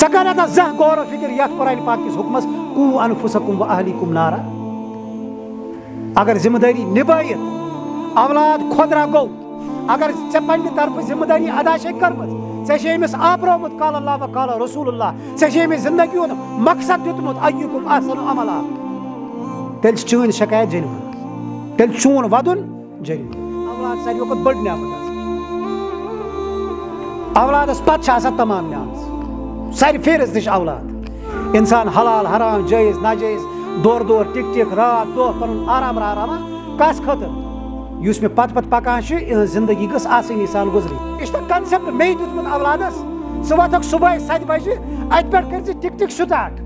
سکانہ زہ غور و فکر یت قرآن پاک کس حکمس قو انفسکم و اہلیکم نارا. اگر ذمہ داری نبھائیت اولاد خودرا گو اگر ے پنہ طرف ذمہ داری ادا کرمت ے امس آپرومت قال اللہ و قال رسول اللہ ے امس زندگی ہند مقصد دیتمت ایکم احسن عملا تیل چون شکایت جنم تیل چون ودن جنم. اولاد ساروی کھت بڑ نعمت اولادس پتہ آسان تمام نعمت ساری فہرست دش اولاد انسان حلال حرام جائز ناجائز دور دور ٹک ٹک رات دہ پن آرام آرام کس خاطر اس میں پت پکان زندگی گھس آسانی سان گزری. یہ کنسپٹ مے دیتمت اولادس سہ وتھک صبح 7 بجے ات پہ کر ٹک ٹک سٹارٹ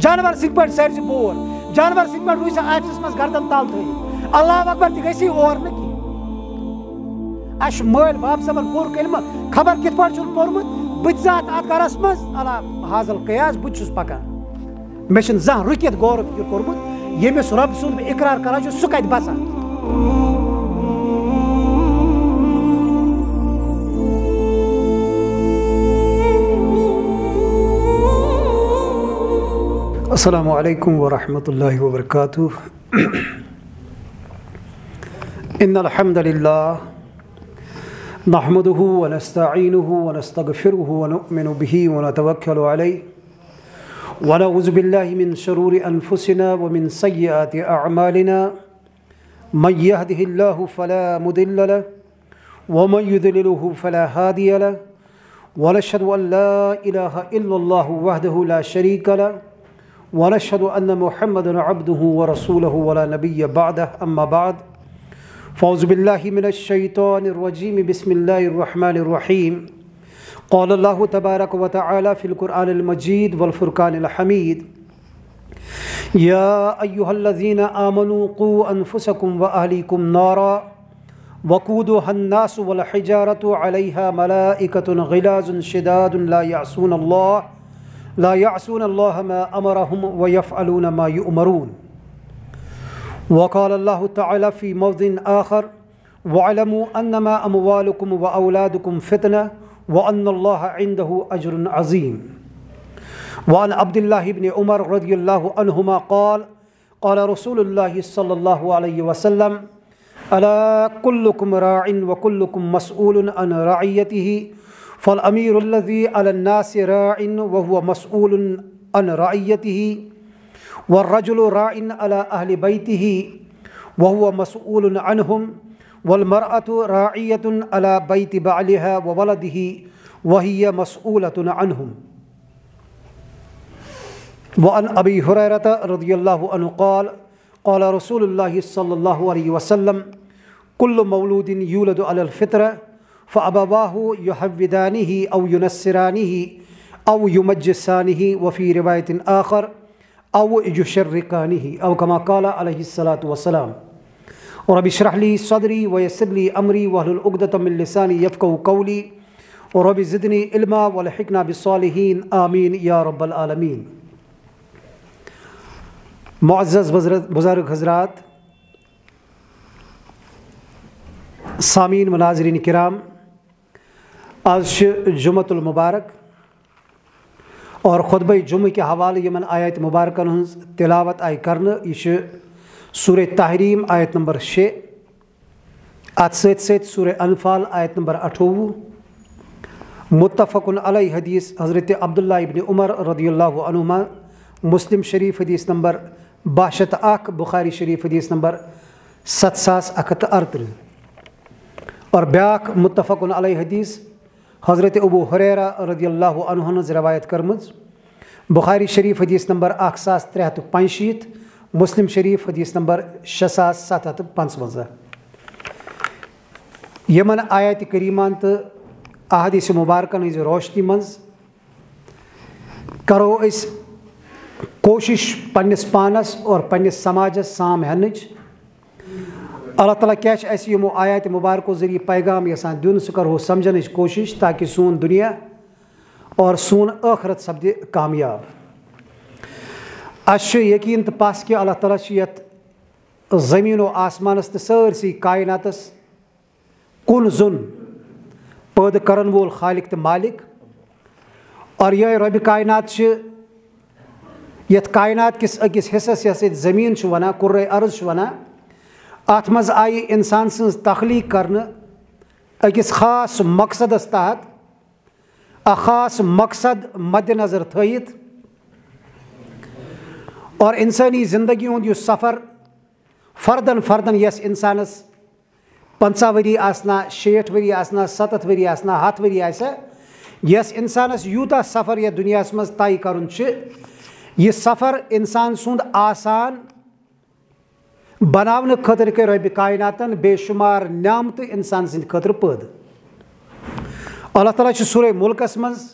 جانور سن پہ سر بور جانور سن پہ روز آفسس مز گردن تل تھی اللہ اکبر تہ گژھی اور نا کی اش مل باب صبن پور کلمہ خبر کت پہ پورمت بت ذات ات گرس مز اللہ حاضل قیاس بت پکان مے زان رکت غور و فکر کورمت یمس رب سند اقرار کران سہ کت بسان. السلام علیکم ورحمۃ اللہ وبرکاتہ. ان الحمد للہ نحمده ونستعینه ونستغفره ونؤمن به ونتوکل علیہ ونعوذ باللہ من شرور انفسنا ومن سیئات اعمالنا من يهده الله فلا مضل له ومن يضلله فلا هادي له ونشهد ان لا اله الا الله وحده لا شريك له ونشهد ان محمدا عبده ورسوله ولا نبي بعده اما بعد فاعوذ بالله من الشيطان الرجيم بسم الله الرحمن الرحيم. قال الله تبارك وتعالى في القرآن المجيد والفرقان الحميد يا أيها الذين آمنوا قوا أنفسكم وأهليكم نارا وقودها الناس والحجارة عليها ملائكة غلاظ شداد لا يعصون الله ما أمرهم ويفعلون ما يؤمرون. وقال الله تعالى في موضع آخر واعلموا أنما أموالكم وأولادكم فتنة وأن الله عنده أجر عظيم. وعن عبد الله بن عمر رضي الله عنهما قال قال رسول الله صلى الله عليه وسلم ألا كلكم راع وكلكم مسؤول عن رعيته فالأمير الذي على الناس راع وهو مسؤول عن رعيته والرجل راع على أهل بيته وهو مسؤول عنهم والمرأة راعية على بيت بعلها وولده وهي مسؤولة عنهم. وعن أبي هريرة رضي الله عنه قال قال رسول الله صلى الله عليه وسلم كل مولود يولد على الفطرة فأبواه يهودانه أو ينصرانه أو يمجسانه وفي رواية آخر أو يشركانه أو كما قال عليه الصلاة والسلام. رب اشرح لي صدري ويسر لي أمري واحلل عقدة من لساني يفقهوا قولي ورب زدني علما والحقنا بالصالحين آمين يا رب العالمين. معزز بزرگ حضرات، سامعین و ناظرین کرام، آج جمعۃ المبارک اور خطبہ جمعہ کے حوالہ یمن آیت مبارکن ہنز تلاوت آئی کرنے یہ سورہ تحریم آیت نمبر 6 ات ست سورہ انفال آیت نمبر 28 متفق علیہ حدیث حضرت عبداللہ ابن عمر رضی اللہ عنہما، مسلم شریف حدیث نمبر 62 بخاری شریف حدیث نمبر 7138 اور بیاک متفق علیہ حدیث حضرت ابو ہریرہ رضی اللہ عنہ نے روایت کرمز، بخاری شریف حدیث نمبر 1365 مسلم شریف حدیث نمبر 6755. یمن آیت کریمان تو احادیث مبارکن ہز روشنی مز کرو اس کوشش پنس پانس اور پنس سماجس سام ہنچ. اللہ تعالیٰ کیا اسی یمو آیات مبارکو ذریعہ پیغام یسان دن سہ کرو سمجھنچ کوشش تاکہ سون دنیا اور سون آخرت سپدِ کامیاب. اس یقین تو پاس کہ اللہ تعالیٰ یت زمین و آسمانس تو سرسی کائناتس کن زن پید کرن وول خالق تو مالک اور یہ رب کائنات یت کائنات کس اکس حصس یس زمین ونان کرۂ ارض ونان ات مز آئی انسان سن تخلیق کرنے اکس خاص مقصدس تحت خاص مقصد مد نظر تھیت اور انسانی زندگی ہند یہ سفر فردن فردن یس انسانس 50 وری آسنا 60 وری آسنا 70 وری آسنا 100 وری آسا یس انسانس یوتا سفر یا دنیا مز طے کرن یہ سفر انسان سند آسان بنانے خاطر کہ رب کائناتن بے شمار نعمت انسان سند خاطر پید اللہ تعالیٰ سورہ ملکس مز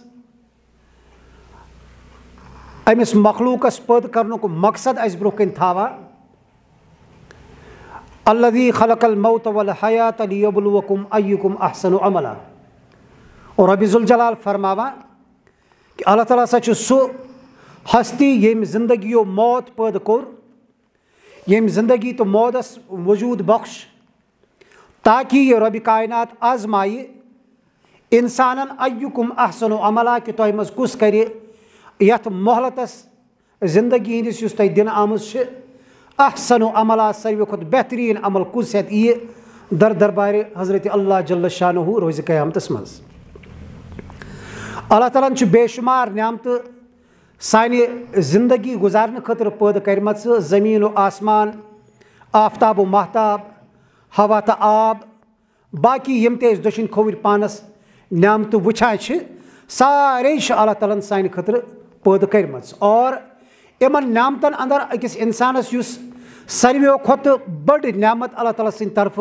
امس مخلوقس پید کرنک مقصد اس برو کن تھاوان الذی خلق الموت والحیات لیبلوکم ایکم احسن عملا اور رب ذوالجلال فرماوان کہ اللہ تعالیٰ سہ ہستی یم زندگی و موت پید کور یم زندگی تو موتس وجود بخش تاکہ یہ رب کائنات آزمائے انسانن ایکم احسن عملا کہ تہ مز کس کر یت مہلتس زندگی ہندس اس تہ دن آمز احسن عملا ساروی کھت بہترین عمل کس ہیت یہ در دربار حضرت اللہ جل شانہ روز قیامتس مز اللہ تعالیٰ بے شمار نعمت سانہ زندگی گزارنے خاطر پید کرمت زمین و آسمان آفتاب و ماہتاب ہوا تو آب باقی یم تہ دشن کھوور پانس نعمت وچھان سارے اللہ تعالیٰ سانہ خاطر پید کرمت اور امن نعمتن اندر اکس انسانس یس سارویو کھت بڑ نعمت اللہ تعالیٰ سند طرف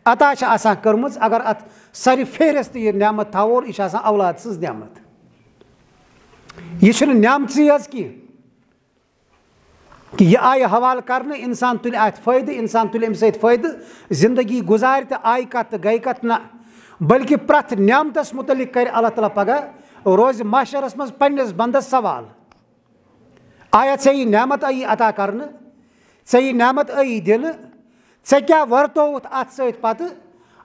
عطا آسان کرمز اگر ات ساری فہرست یہ نعمت تھاو یہ اولاد سز نعمت یہ نعمت یز کی کہ یہ آئی حوالہ کرنے انسان تل ات فائدہ انسان تل امہ سۭتۍ فائدہ زندگی گزار تو آئی کت تو گئی کت نہ بلکہ پرت نعمتس متعلق کر اللہ تعالیٰ پگہ روز معاشرس مز پنس بندس سوال آیا ژے نعمت آئی عطا کرنے ژے نعمت آئی دن ژے کیا ورتوت ات سۭتۍ پتہ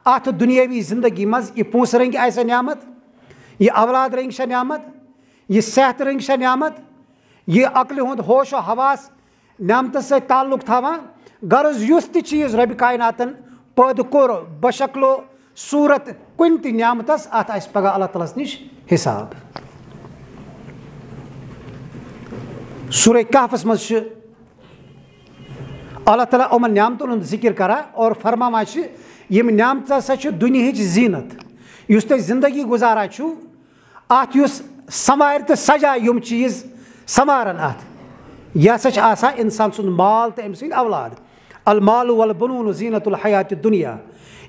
ات دنیاوی زندگی مز یہ پونسہ رنگ آسا نعمت یہ اولاد رنگ شا نعمت یہ صحت رنگ شا نعمت یہ عقل ہند ہوش و حواس نعمت سے تعلق تھاوان غرض یس تہ چیز رب کائناتن پید کور بشکل و صورت کن تہ نعمتس ات آس پگہ اللہ تعالیٰ نش حساب سورہ کہفس مز اللہ تعالیٰ یمن نعمتن ہند ذکر کران اور فرماوان یم نعمت ہسا دنیا زینت اس تھی زندگی گزاران چھو ات یس سنوار تو سجا یم چیز سنوارن ات یہ ہسا آسان انسان سند مال تو ام سند اولاد المال والبنون زینت الحیات دنیا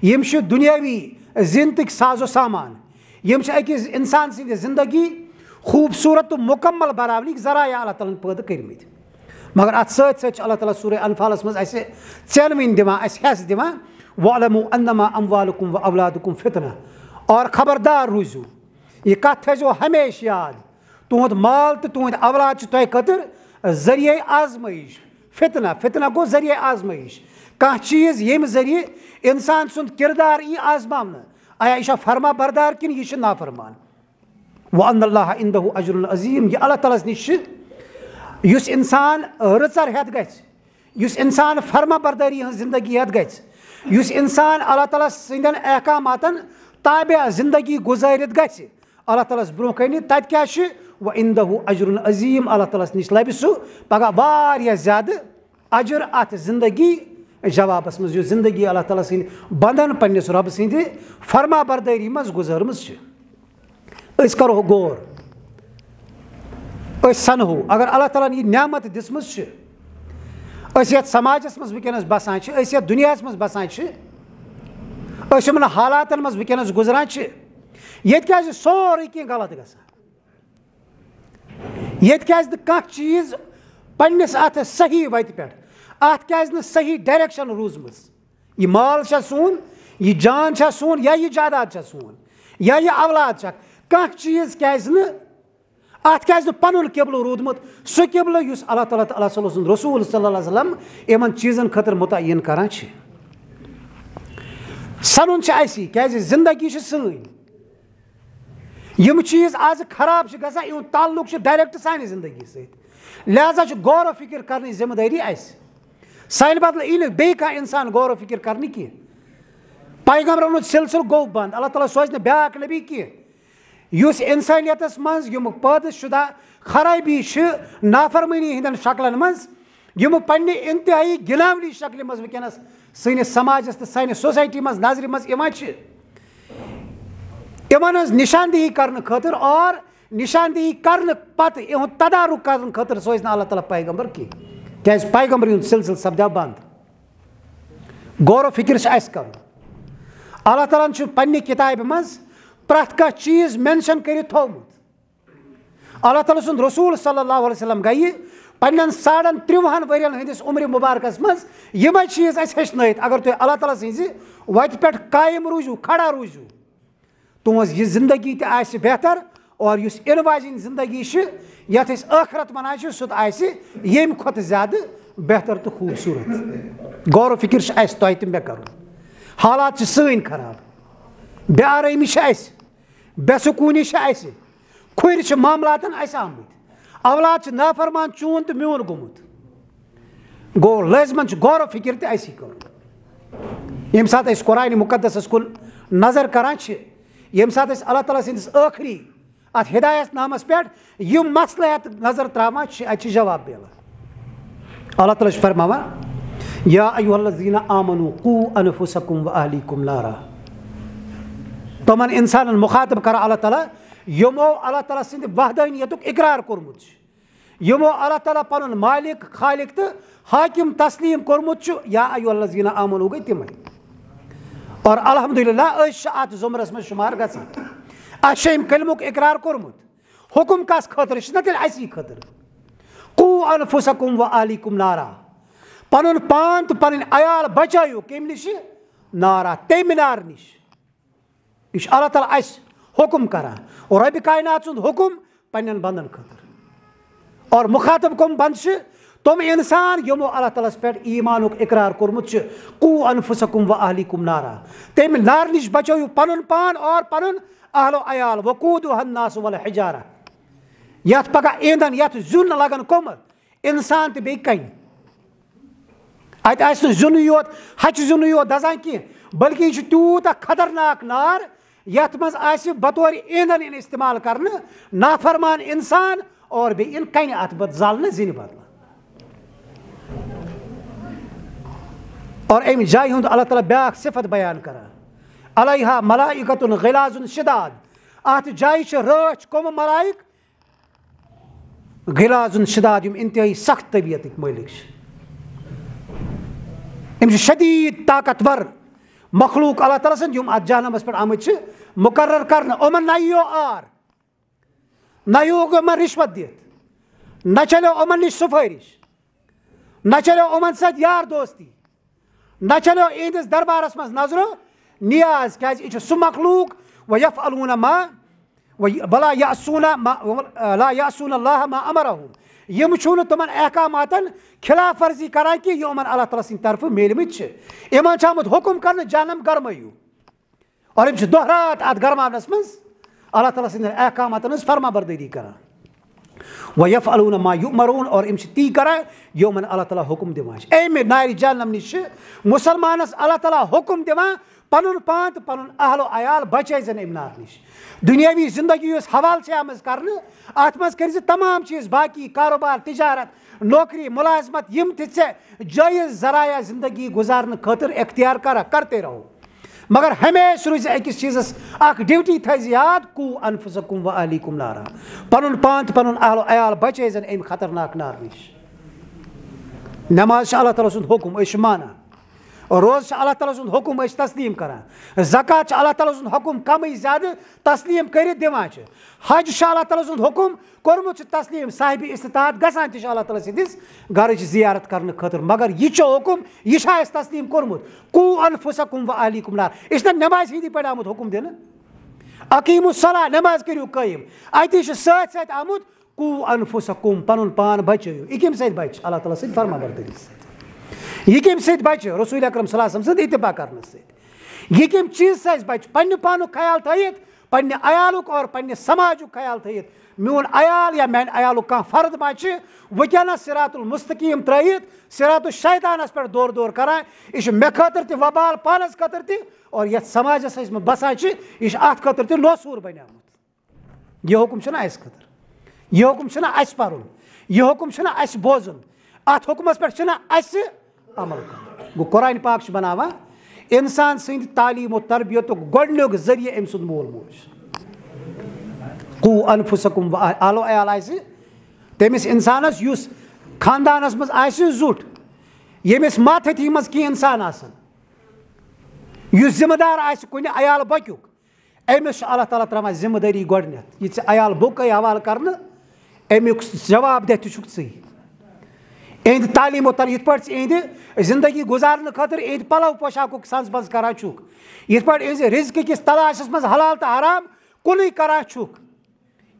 یم دنیاوی زینتک ساز و سامان یم اکس انسان سند زندگی خوبصورت تو مکمل بناونک ذرائع اللہ تعالیٰ پید کرمت مگر ات ست اللہ تعالیٰ سورہ انفالس مز اس ژیلوین دِوان اس حص دِوان وَعْلَمُوا أَنَّمَا أَمْوَالُكُمْ وَأَوْلَادُكُمْ فِتْنَةٌ اور خبردار روزو یہ کت تھو ہمیشہ یاد تہد مال تو تہد اولاد تہ خاطر ذریعہ آزمائش فتنہ فتنہ گو ذریعہ آزمائش کھانا چیز یم ذریعہ انسان سند کردار ای آزماونہ آیا یہ فرما بردار کن یہ نافرمان وَأَنَّ اللَّهَ عِنْدَهُ أَجْرٌ عَظِيمٌ یہ اللہ تعالیٰ نش یس انسان رٕژر ہیتھ گژھِ یس انسان فرما برداری ہن زندگی ہیتھ گژھِ یس انسان اللہ تعالیٰ سندین احکاماتن تابع زندگی گزارت گژھِ اللہ تعالیٰ برو کن تت کیا وَعِنْدَهُ أَجْرٌ عَظِيمٌ اللہ تعالیٰ نش لبہِ سہ پگہ واریاہ زیادہ اجر ات زندگی جوابس مز یس زندگی اللہ تعالیٰ سند بندن پنس رب سند فرما برداری مز گزارمز اس کرو غور اس سنہو اگر اللہ تعالیٰ یہ نعمت دسمز اس یت سماجس مز ونکس بسان اس یت دنیاس مز بسان اس یمن حالاتن مز ونکس گزران یت کیازِ سورُے کینٛہہ غلط گژھان یت کیازِ نہٕ کانٛہہ چیٖز پننس اتھ صحیح وتہِ پٮ۪ٹھ اتھ کیازِ نہٕ صحیح ڈایریکشن روٗزمٕژ یہ مال چھا سون یہ جان چھا سون یا یہ جائیداد چھا سون یا یہ اولاد چھا کانٛہہ چیٖز کیازِ نہٕ ات کیازِ نہٕ پنُن قبلہٕ روٗدمُت سُہ قبلہٕ یُس اللہ تعالیٰ تہٕ اللہ صلی اللہ سُنٛد رسوٗل صلی اللہ علیہ وسلم یمن چیٖزن خٲطرٕ متعین کران چھِ سنُن چھُ اسی کیازِ زندگی چھِ سٲنۍ یم چیز آج خراب گژھان یہُنٛد تعلق چھُ ڈائریکٹ سانہِ زندگی سۭتۍ لہذا چھُ غور و فکر کرنٕچ ذمہ دٲری اَسہِ سانہِ بدلہٕ یی نہٕ بیٚیہِ کانٛہہ اِنسان غور و فکر کرنہٕ کینٛہہ پیغمبرن ہُنٛد سلسلہٕ گوٚو بنٛد اللہ تعالیٰ سوزِ نہٕ بیٛاکھ نبی کینٛہہ یُس اِنسٲنیتس منٛز یِم پٲدٕ شُدہ خرٲبی چھِ نافرمٲنی ہٕنٛدٮ۪ن شکلن منٛز یِم پننہِ انتہٲیی گِناونی شکلہِ منٛز وٕنکیٚنس سٲنِس سماجس تہٕ سانہِ سوسایٹی منٛز نظرِ منٛز یِوان چھِ یِمن ہٕنٛز نِشاندہی کرنہٕ خٲطرٕ اور نِشاندہی کرنہٕ پتہٕ یِہُنٛد تدارُک کرنہٕ خٲطرٕ سوزِ نہٕ اللہ تعالیٰ پیغمبر کینٛہہ کیازِ پیغمبر ہُنٛد سلسلہٕ سپدیو بنٛد غور و فکر چھُ اَسہِ کرُن اللہ تعالیٰ ہن چھُ پننہِ کِتابہِ منٛز پرٛٮ۪تھ کانٛہہ چیٖز مینشن کٔرِتھ تھوٚومُت اللہ تعالیٰ سُنٛد رسوٗل صلی اللہ علیہ وسلم گٔیہِ پننٮ۪ن 30 ؤرین ہٕنٛدِس عمرِ مُبارکس منٛز یِمے چیٖز اَسہِ ہیٚچھنٲیِتھ اگر تُہۍ اللہ تعالیٰ سٕنٛزِ وتہِ پٮ۪ٹھ قٲیِم روٗزِو کھڑا روٗزِو تُہنٛز یہِ زندگی تہِ آسہِ بہتر اور یُس یِنہٕ واجٮ۪ن زندگی چھِ یتھ أسۍ ٲخرت ونان چھِ سُہ تہِ آسہِ ییٚمہِ کھۄتہٕ زیادٕ بہتر تہٕ خوٗبصوٗرت غور و فکر چھُ اَسہِ تۄہہِ تہٕ مےٚ کرُن حالات چھِ سٲنۍ خراب بے آرٲمی چھِ اَسہِ بے سکوٗنی چھِ اَسہِ کھُرۍ چھِ معاملاتن اَسہِ آمٕتۍ اولاد چھِ نافرمان چون تہٕ میون گوٚمُت گوٚو لٲزمن چھُ غور و فکر تہِ اَسی کرُن ییٚمہِ ساتہٕ أسۍ قرآنِ مُقدسس کُن نظر کران چھِ ییٚمہِ ساتہٕ أسۍ اللہ تعالیٰ سٕنٛدِس ٲخری اتھ ہدایت نامس پٮ۪ٹھ یِم مسلہٕ ہٮ۪تھ نظر تراوان چھِ اتہِ چھِ جواب مِلان اللہ تعالیٰ چھُ فرماوان یا ایُہا الذیٖنَ آمنوٗ قوٗ انفسکم واہلیکم نارا تِمن انسانن مُخاطب کران اللہ تعالیٰ یِمو اللہ تعالیٰ سٕنٛدِ وحدٲنیتُک اقرار کوٚرمُت چھُ یِمو اللہ تعالیٰ پنُن مالک خالق تہٕ حاکم تسلیٖم کوٚرمُت چھُ یا ایُہا الذیٖنَ آمنوٗ گٔے تِمے اور الحمدللہ أسۍ چھِ اتھ ضُمرس منٛز شُمار گژھان اَسہِ چھُ أمۍ کلمُک اقرار کوٚرمُت حُکُم کس خٲطرٕ چھُ نہ تیٚلہِ اسی خٲطرٕ قوٗ انفسکم واہلیکم نارا پنُن پان تہٕ پنٕنۍ عیال بچٲیِو کمہِ نِش نارا تمہِ نارٕ نِش یہِ چھُ اللہ تعالیٰ اَسہِ حُکُم کران اور رۄبہِ کاینات سُنٛد حُکُم پننٮ۪ن بنٛدن خٲطرٕ اور مُخاطب کٕم بنٛد چھِ تِم اِنسان یِمو اللہ تعالیٰ ہس پٮ۪ٹھ ایٖمانُک اقرار کوٚرمُت چھُ قوٗ انفسکم واہلیکم نارا تمہِ نارٕ نِش بچٲیِو پنُن پان اور پنُن اہل و عیال وقوٗدُہا الناس والحجارہ یتھ پگہہ ایندھن یتھ زیُن لگان کٕم انسان تہٕ بیٚیہِ کنہِ اتہِ آسہِ نہٕ زیُنٕے یوت ہچہِ زیُنٕے یوت دزان کینٛہہ بلکہِ یہِ چھُ تیوٗتاہ خطرناک نار یتھ منٛز آسہِ بطورِ ایندھن یِن استعمال کرنہٕ نافرمان انسان اور بیٚیہِ یِن کنہِ اتھ بدلہٕ زالنہٕ زِنہِ بدلہٕ اور امہِ جایہِ ہُنٛد اللہ تعالیٰ بیٛاکھ صفت بیان کران علیہا ملائکۃ غلاظ شداد اتھ جایہِ چھِ رٲچھ کٕم ملائک غلاظ شداد یِم انتہٲیی سخت طبیعتٕکۍ مٲلِک چھِ یِم چھِ شدیٖد طاقتور مخلوٗق اللہ تعالیٰ سٕنٛدۍ یِم اتھ جہنمس پٮ۪ٹھ آمٕتۍ چھِ مُقرر کرنہٕ یِمن نہ یِیو آر نہ یِیوکھ یِمن رِشوت دِتھ نہ چلیو یِمن نِش سُفٲرِش نہ چلیو یِمن سۭتۍ یار دوستی نہ چلیو یِہنٛدِس دربارس منٛز نظرو نیاز کیازِ یہِ چھُ سُہ مخلوٗق وَیَفعَلُونَ مَا وَلَا یَعْصُونَ اللَّهَ مَا أَمَرَهُم یِم چھُنہٕ تِمن احکاماتن خلاف ورزی کران کینٛہہ یِم یِمن اللہ تعالیٰ سٕنٛدِ طرفہٕ میٖلمٕتۍ چھِ یِمن چھُ آمُت حُکُم کرنہٕ جہنم گرمٲیِو اور یِم چھِ دۄہ رات اتھ گرماونس منٛز اللہ تعالیٰ سٕنٛدٮ۪ن احکاماتن ہٕنٛز فرما بردٲری کران وَیَفعَلُونَ مَا یُؤْمَرُونَ اور یِم چھِ تی کران یِمن اللہ تعالیٰ حُکُم دِوان چھِ امہِ نارِ جہنم نِش چھِ مُسلمانس اللہ تعالیٰ حُکُم دِوان پنُن پان تہٕ پنُن اہل و عیال بچٲیزن امہِ نارٕ نِش دُنیٲوی زندگی یۄس حوالہٕ چھِ آمٕژ کرنہٕ اتھ منٛز کٔرۍ زِ تمام چیٖز باقی کاروبار تجارت نوکری مُلازمت یِم تہِ ژےٚ جٲیز ذرایع زندگی گُزارنہٕ خٲطرٕ اختیار کرتے رہو مگر ہمیشہِ روٗزِ أکِس چیٖزس اکھ ڈیوٹی تھٲیزِ یاد قوٗ انفسکم واہلیکم نارا پنُن پان تہٕ پنُن اہل و عیال بچٲیزن امہِ خطرناک نارٕ نِش نٮ۪ماز چھِ اللہ تعالیٰ سُنٛد حُکُم أسۍ چھِ مانان روزٕ چھِ اللہ تعالیٰ سُنٛد حُکُم أسۍ تسلیٖم کران زکات چھِ اللہ تعالیٰ سُنٛد حُکُم کمٕے زیادٕ تسلیٖم کٔرِتھ دِوان چھِ حج چھُ اللہ تعالیٰ سُنٛد حُکُم کوٚرمُت چھُ تسلیٖم صاحبِ استطاعت گژھان تہِ چھِ اللہ تعالیٰ سٕنٛدِس گرٕچ زیارت کرنہٕ خٲطرٕ مگر یہِ چھُ حُکُم یہِ چھا اَسہِ تسلیٖم کوٚرمُت قوٗ انفسکم واہلیکم نار یہِ چھُنہ نٮ۪مازِ ہِنٛدی پٲٹھۍ آمُت حُکُم دِنہٕ عقیٖمُ الصلاۃ نٮ۪ماز کٔرِو قٲیِم اَتی چھُ سۭتۍ سۭتۍ آمُت قوٗ انفسکم پنُن پان بچٲیِو یہِ کمہِ سۭتۍ بچہِ اللہ تعالیٰ سٕنٛدِ فرما بردٲری سۭتۍ یہِ کمہِ سۭتۍ بچہِ رسوٗل اکرم صلی اللہ علیہ وسلم سٕنٛدِ اتباع کرنہٕ سۭتۍ یہِ کمہِ چیٖزٕ سۭتۍ بچہِ پننہِ پانُک خیال تھٲیِتھ پنہ عیالک اور پنہ سماجک خیال تھیت میون عیال یا میان عیالک کان فرد ما ونکس صراط المستقیم ترائیت صراط الشیطانس پہ دور دور کران یہ مے خاطر تہ وبال پانس خاطر تہ اور یتھ سماجس میں بسان یہ ات خاطر تہ نوسور بنیامت یہ حکم چھنا اس خاطر یہ حکم چھنا اس پرن یہ حکم چھنا اس بوزن ات حکمس پہ چھنا اس عمل کرن گو قرآن پاک بناوان انسان سند تعلیم و تربیت گۄڈنیُک ذریعہ أمۍ سُنٛد مول موج قو انفسکم و آلو عیال آسہِ تٔمِس اِنسانس یُس خاندانس منٛز آسہِ زُٹھ ییٚمِس ماتھتی منٛز کینٛہہ اِنسان آسان یُس ذمہٕ دار آسہِ کُنہِ عیال بۄکیُک أمِس چھُ اللہ تعالیٰ ترٛاوان ذمہٕ دٲری گۄڈنٮ۪تھ یہِ ژےٚ عیال بوٚکے حوالہٕ کرنہٕ امیُک جواب دہ تہِ چھُکھ ژٕے اہند تعلیم و یت پٲٹھۍ ژٕ اہندِ زندگی گزارنہٕ خٲطرٕ اہندِ پلو پوشاکُک سنٛز بنٛز کران چھُکھ یِتھ پٲٹھۍ اہنٛزِ رزقہٕ کِس تلاشس منٛز حلال تہٕ حرام کُنُے کران چھُکھ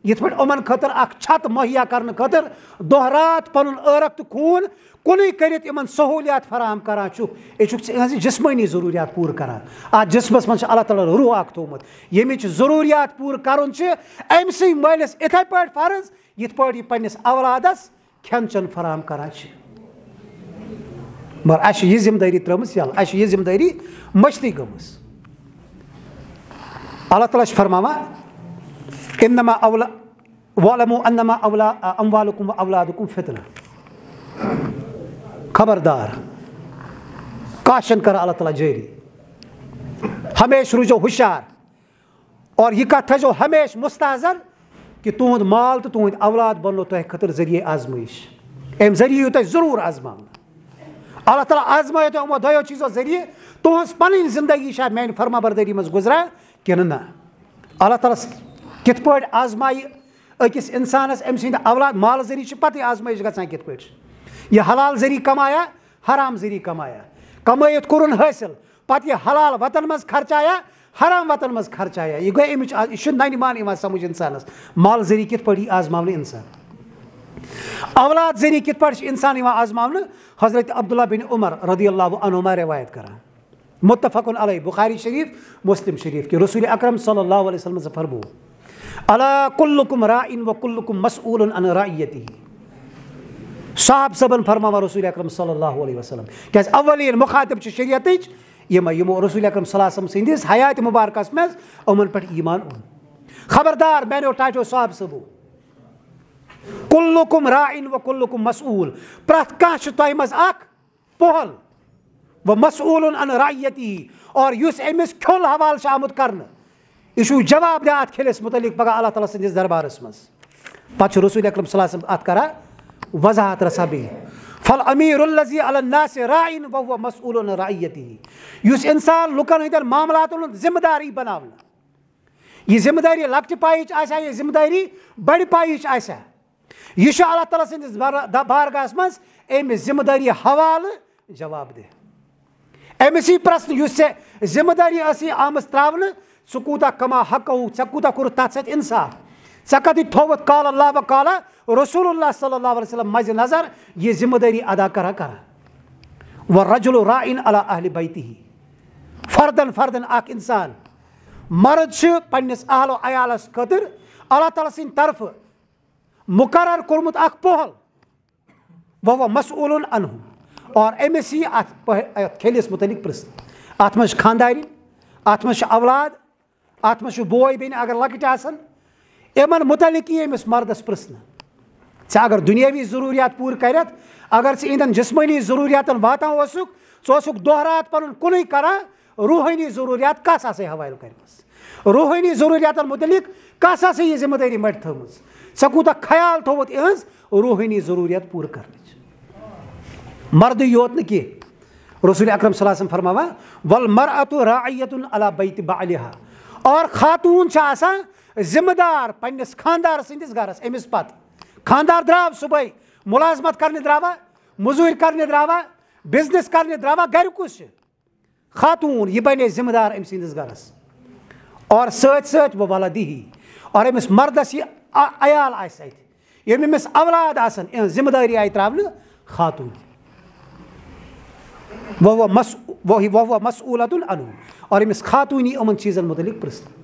یِتھ پٲٹھۍ یِمن خٲطرٕ اکھ چھت مہیا کرنہٕ خٲطرٕ دۄہ رات پنُن ٲرق تہٕ خوٗن کُنُے کٔرِتھ یِمن سہوٗلیات فراہم کران چھُکھ یہِ چھُکھ ژٕ یِہنٛزٕ جسمٲنی ضروٗریات پوٗرٕ کران اتھ جسمس منٛز چھُ اللہ تعالیٰ روح اکھ تھوٚومُت ییٚمِچ ضروٗریات پوٗرٕ کرُن چھُ أمسٕے مٲلِس یِتھے پٲٹھۍ فرض یِتھ پٲٹھۍ یہِ پننِس اولادس کھٮ۪ن چٮ۪ن فراہم کران چھِ مگر اَسہِ چھِ یہِ ذمہٕ دٲری ترٲومٕژ یَلہٕ اَسہِ چھِ یہِ ذمہٕ دٲری مٔشتٕے گٔمٕژ اللہ تعالیٰ چھُ فرماوان اِنما وَاعْلَمُوا أَنَّمَا أَمْوَالُكُمْ وَأَوْلَادُكُمْ فِتْنَةٌ خبردار کاشن کر اللہ تعالیٰ جٲری ہمیشہ روٗزِو ہوشیار اور یہ کتھ تھٲیزیو ہمیشہ مستحضر کہ تُہُنٛد مال تہٕ تُہُنٛد اولاد بننو تۄہہِ خٲطرٕ ذٔریعے آزمٲیش امہِ ذٔریعہٕ یِیو تۄہہِ ضروٗر آزماونہٕ اللہ تعالیٰ آزمٲیو تۄہہِ یِمو دۄیو چیٖزو ذٔریعہٕ تُہٕنٛز پنٕنۍ زندگی چھا میانہِ فرما بردٲری منٛز گُزران کِنہٕ نہ اللہ تعالیٰ کِتھ پٲٹھۍ آزمایہِ أکِس اِنسانس أمۍ سٕنٛدِ اولاد مال ذٔریعہٕ چھِ پتہٕ آزمٲیش گژھان کِتھ پٲٹھۍ چھِ یہِ حلال ذٔریعہٕ کمایا حرام ذٔریعہٕ کمایا کمٲیِتھ کوٚرُن حٲصِل پتہٕ یہِ حلال وطن منٛز خرچایا حرام وطن منٛز خرچایا یہِ گوٚو امِچ یہِ چھُ ننہِ مان یِوان سمجھ انسانس مال ذٔریعہٕ کِتھ پٲٹھۍ یی آزماونہٕ انسان اولاد ذٔریعہٕ کِتھ پٲٹھۍ چھُ انسان یِوان آزماونہٕ حضرت عبداللہ بن عمر رضی اللہ عنہما روایت کران متفقن علیہ بخاری شریف مسلم شریف کہ رسول اکرم صلی اللہ علیہ وسلم سے فرمو الا کلکم راعٍ وکلکم مسئول عن رعیتہ صاحب صبن فرماوان رسول اکرم صلی اللہ علیہ وسلم کیازِ اولین مخاطب چھِ شریعتٕچ یِمو رسول اکرم صلی اللہ علیہ وسلم سٕنٛدِس حیاتِ مبارکس منٛز یِمن پٮ۪ٹھ ایمان اوٚن خبردار میانیو ٹاٹیو صاحب صٲبو کلکم راعٍ وکلکم مسئول پرٛٮ۪تھ کانٛہہ چھُ تۄہہِ منٛز اکھ پۄہل و مسئول عن رعیتہ اور یُس أمِس کھیوٚل حوالہٕ چھُ آمُت کرنہٕ یہِ چھُو جواب دِوان اتھ کھیلس متعلق پگہہ اللہ تعالیٰ سٕنٛدِس دربارس منٛز پتہٕ چھُ رسول اکرم صلی اللہ علیہ وسلم اتھ کران وضاحت رسا بیٚیہِ فالامیر الذی علی الناس راعٍ وهو مسئول عن رعیتہ یُس انسان لُکن ہٕنٛدٮ۪ن معاملاتن ہُنٛد ذمہٕ دار یی بناونہٕ یہِ ذمہٕ دٲری لۄکچہِ پایِچ آسیا یہِ ذمہٕ دٲری بڑِ پایِچ آسیا یہِ چھُ اللہ تعالیٰ سٕنٛدِس بارگاہس منٛز أمِس ذمہٕ دٲری حوالہٕ جواب دہ أمِس یی پرٛژھنہٕ یُس ژےٚ ذمہٕ دٲری ٲسٕے آمٕژ ترٛاونہٕ ژٕ کوٗتاہ کما حقہٕ ژےٚ کوٗتاہ کوٚرُتھ تتھ سۭتۍ انصاف ژےٚ کتہِ تھووُتھ قال اللہ و قال رسول اللہ صلی اللہ علیہ وسلم مزِ نظر یہِ ذمہٕ دٲری ادا کران والرجل راعٍ علی اہلِ بیتہ فردن اکھ انسان مرد چھُ پننِس اہل و عیالس خٲطرٕ اللہ تعالیٰ سٕنٛدِ طرفہٕ مقرر کوٚرمُت اکھ پۄہل وهو مسئول عنہ اور أمِس یی اتھ کھیلس متعلق پرژھنہٕ اتھ منٛز چھِ خاندارِنۍ اتھ منٛز چھُ اولاد اتھ منٛز چھُ بوے بیٚنہِ اگر لۄکٕٹۍ آسن یِمن متعلق یی أمِس مردس پرژھنہٕ ژےٚ اگر دُنیٲوی ضروٗریات پوٗرٕ کرتھ اگر ژٕ یِہنٛدٮ۪ن جسمٲنی ضروٗریاتن واتان اوسُکھ ژٕ اوسُکھ دۄہ رات پنُن کُنُے کران روحٲنی ضروٗریات کس آسے حوالہٕ کٔرمٕژ روحٲنی ضروٗریاتن متعلق کس آسے یہِ ذمہٕ دٲری مٹہِ تھٲومٕژ ژےٚ کوٗتاہ خیال تھووُتھ یِہٕنٛز روحٲنی ضروٗریات پوٗرٕ کرنٕچ مردٕے یوت نہٕ کینٛہہ رسول اکرم صلی اللہ علیہ وسلم فرماوان والمرأة راعیۃ علی بیتِ بعلہا اور خاتوٗن چھِ آسان ذمہٕ دار پننِس خاندار سٕنٛدِس گرس أمِس پتہٕ خاندار درٛاو صبحٲے مُلازمت کرنہِ درٛاوا موٚزوٗرۍ کرنہِ درٛاوا بِزنس کرنہِ درٛاوا گرِ کُس چھُ خاتوٗن یہِ بنے ذمہٕ دار أمۍ سٕنٛدِس گرس اور سۭتۍ سۭتۍ وولدِہی اور أمِس مردس یہِ عیال آسہِ اتہِ یِم أمِس اولاد آسن یِہنٛز ذمہٕ دٲری آیہِ ترٛاونہٕ خاتوٗن وهو مسئولۃ عنہ اور أمِس خاتوٗن یی یِمن چیٖزن متعلق پرژھنہٕ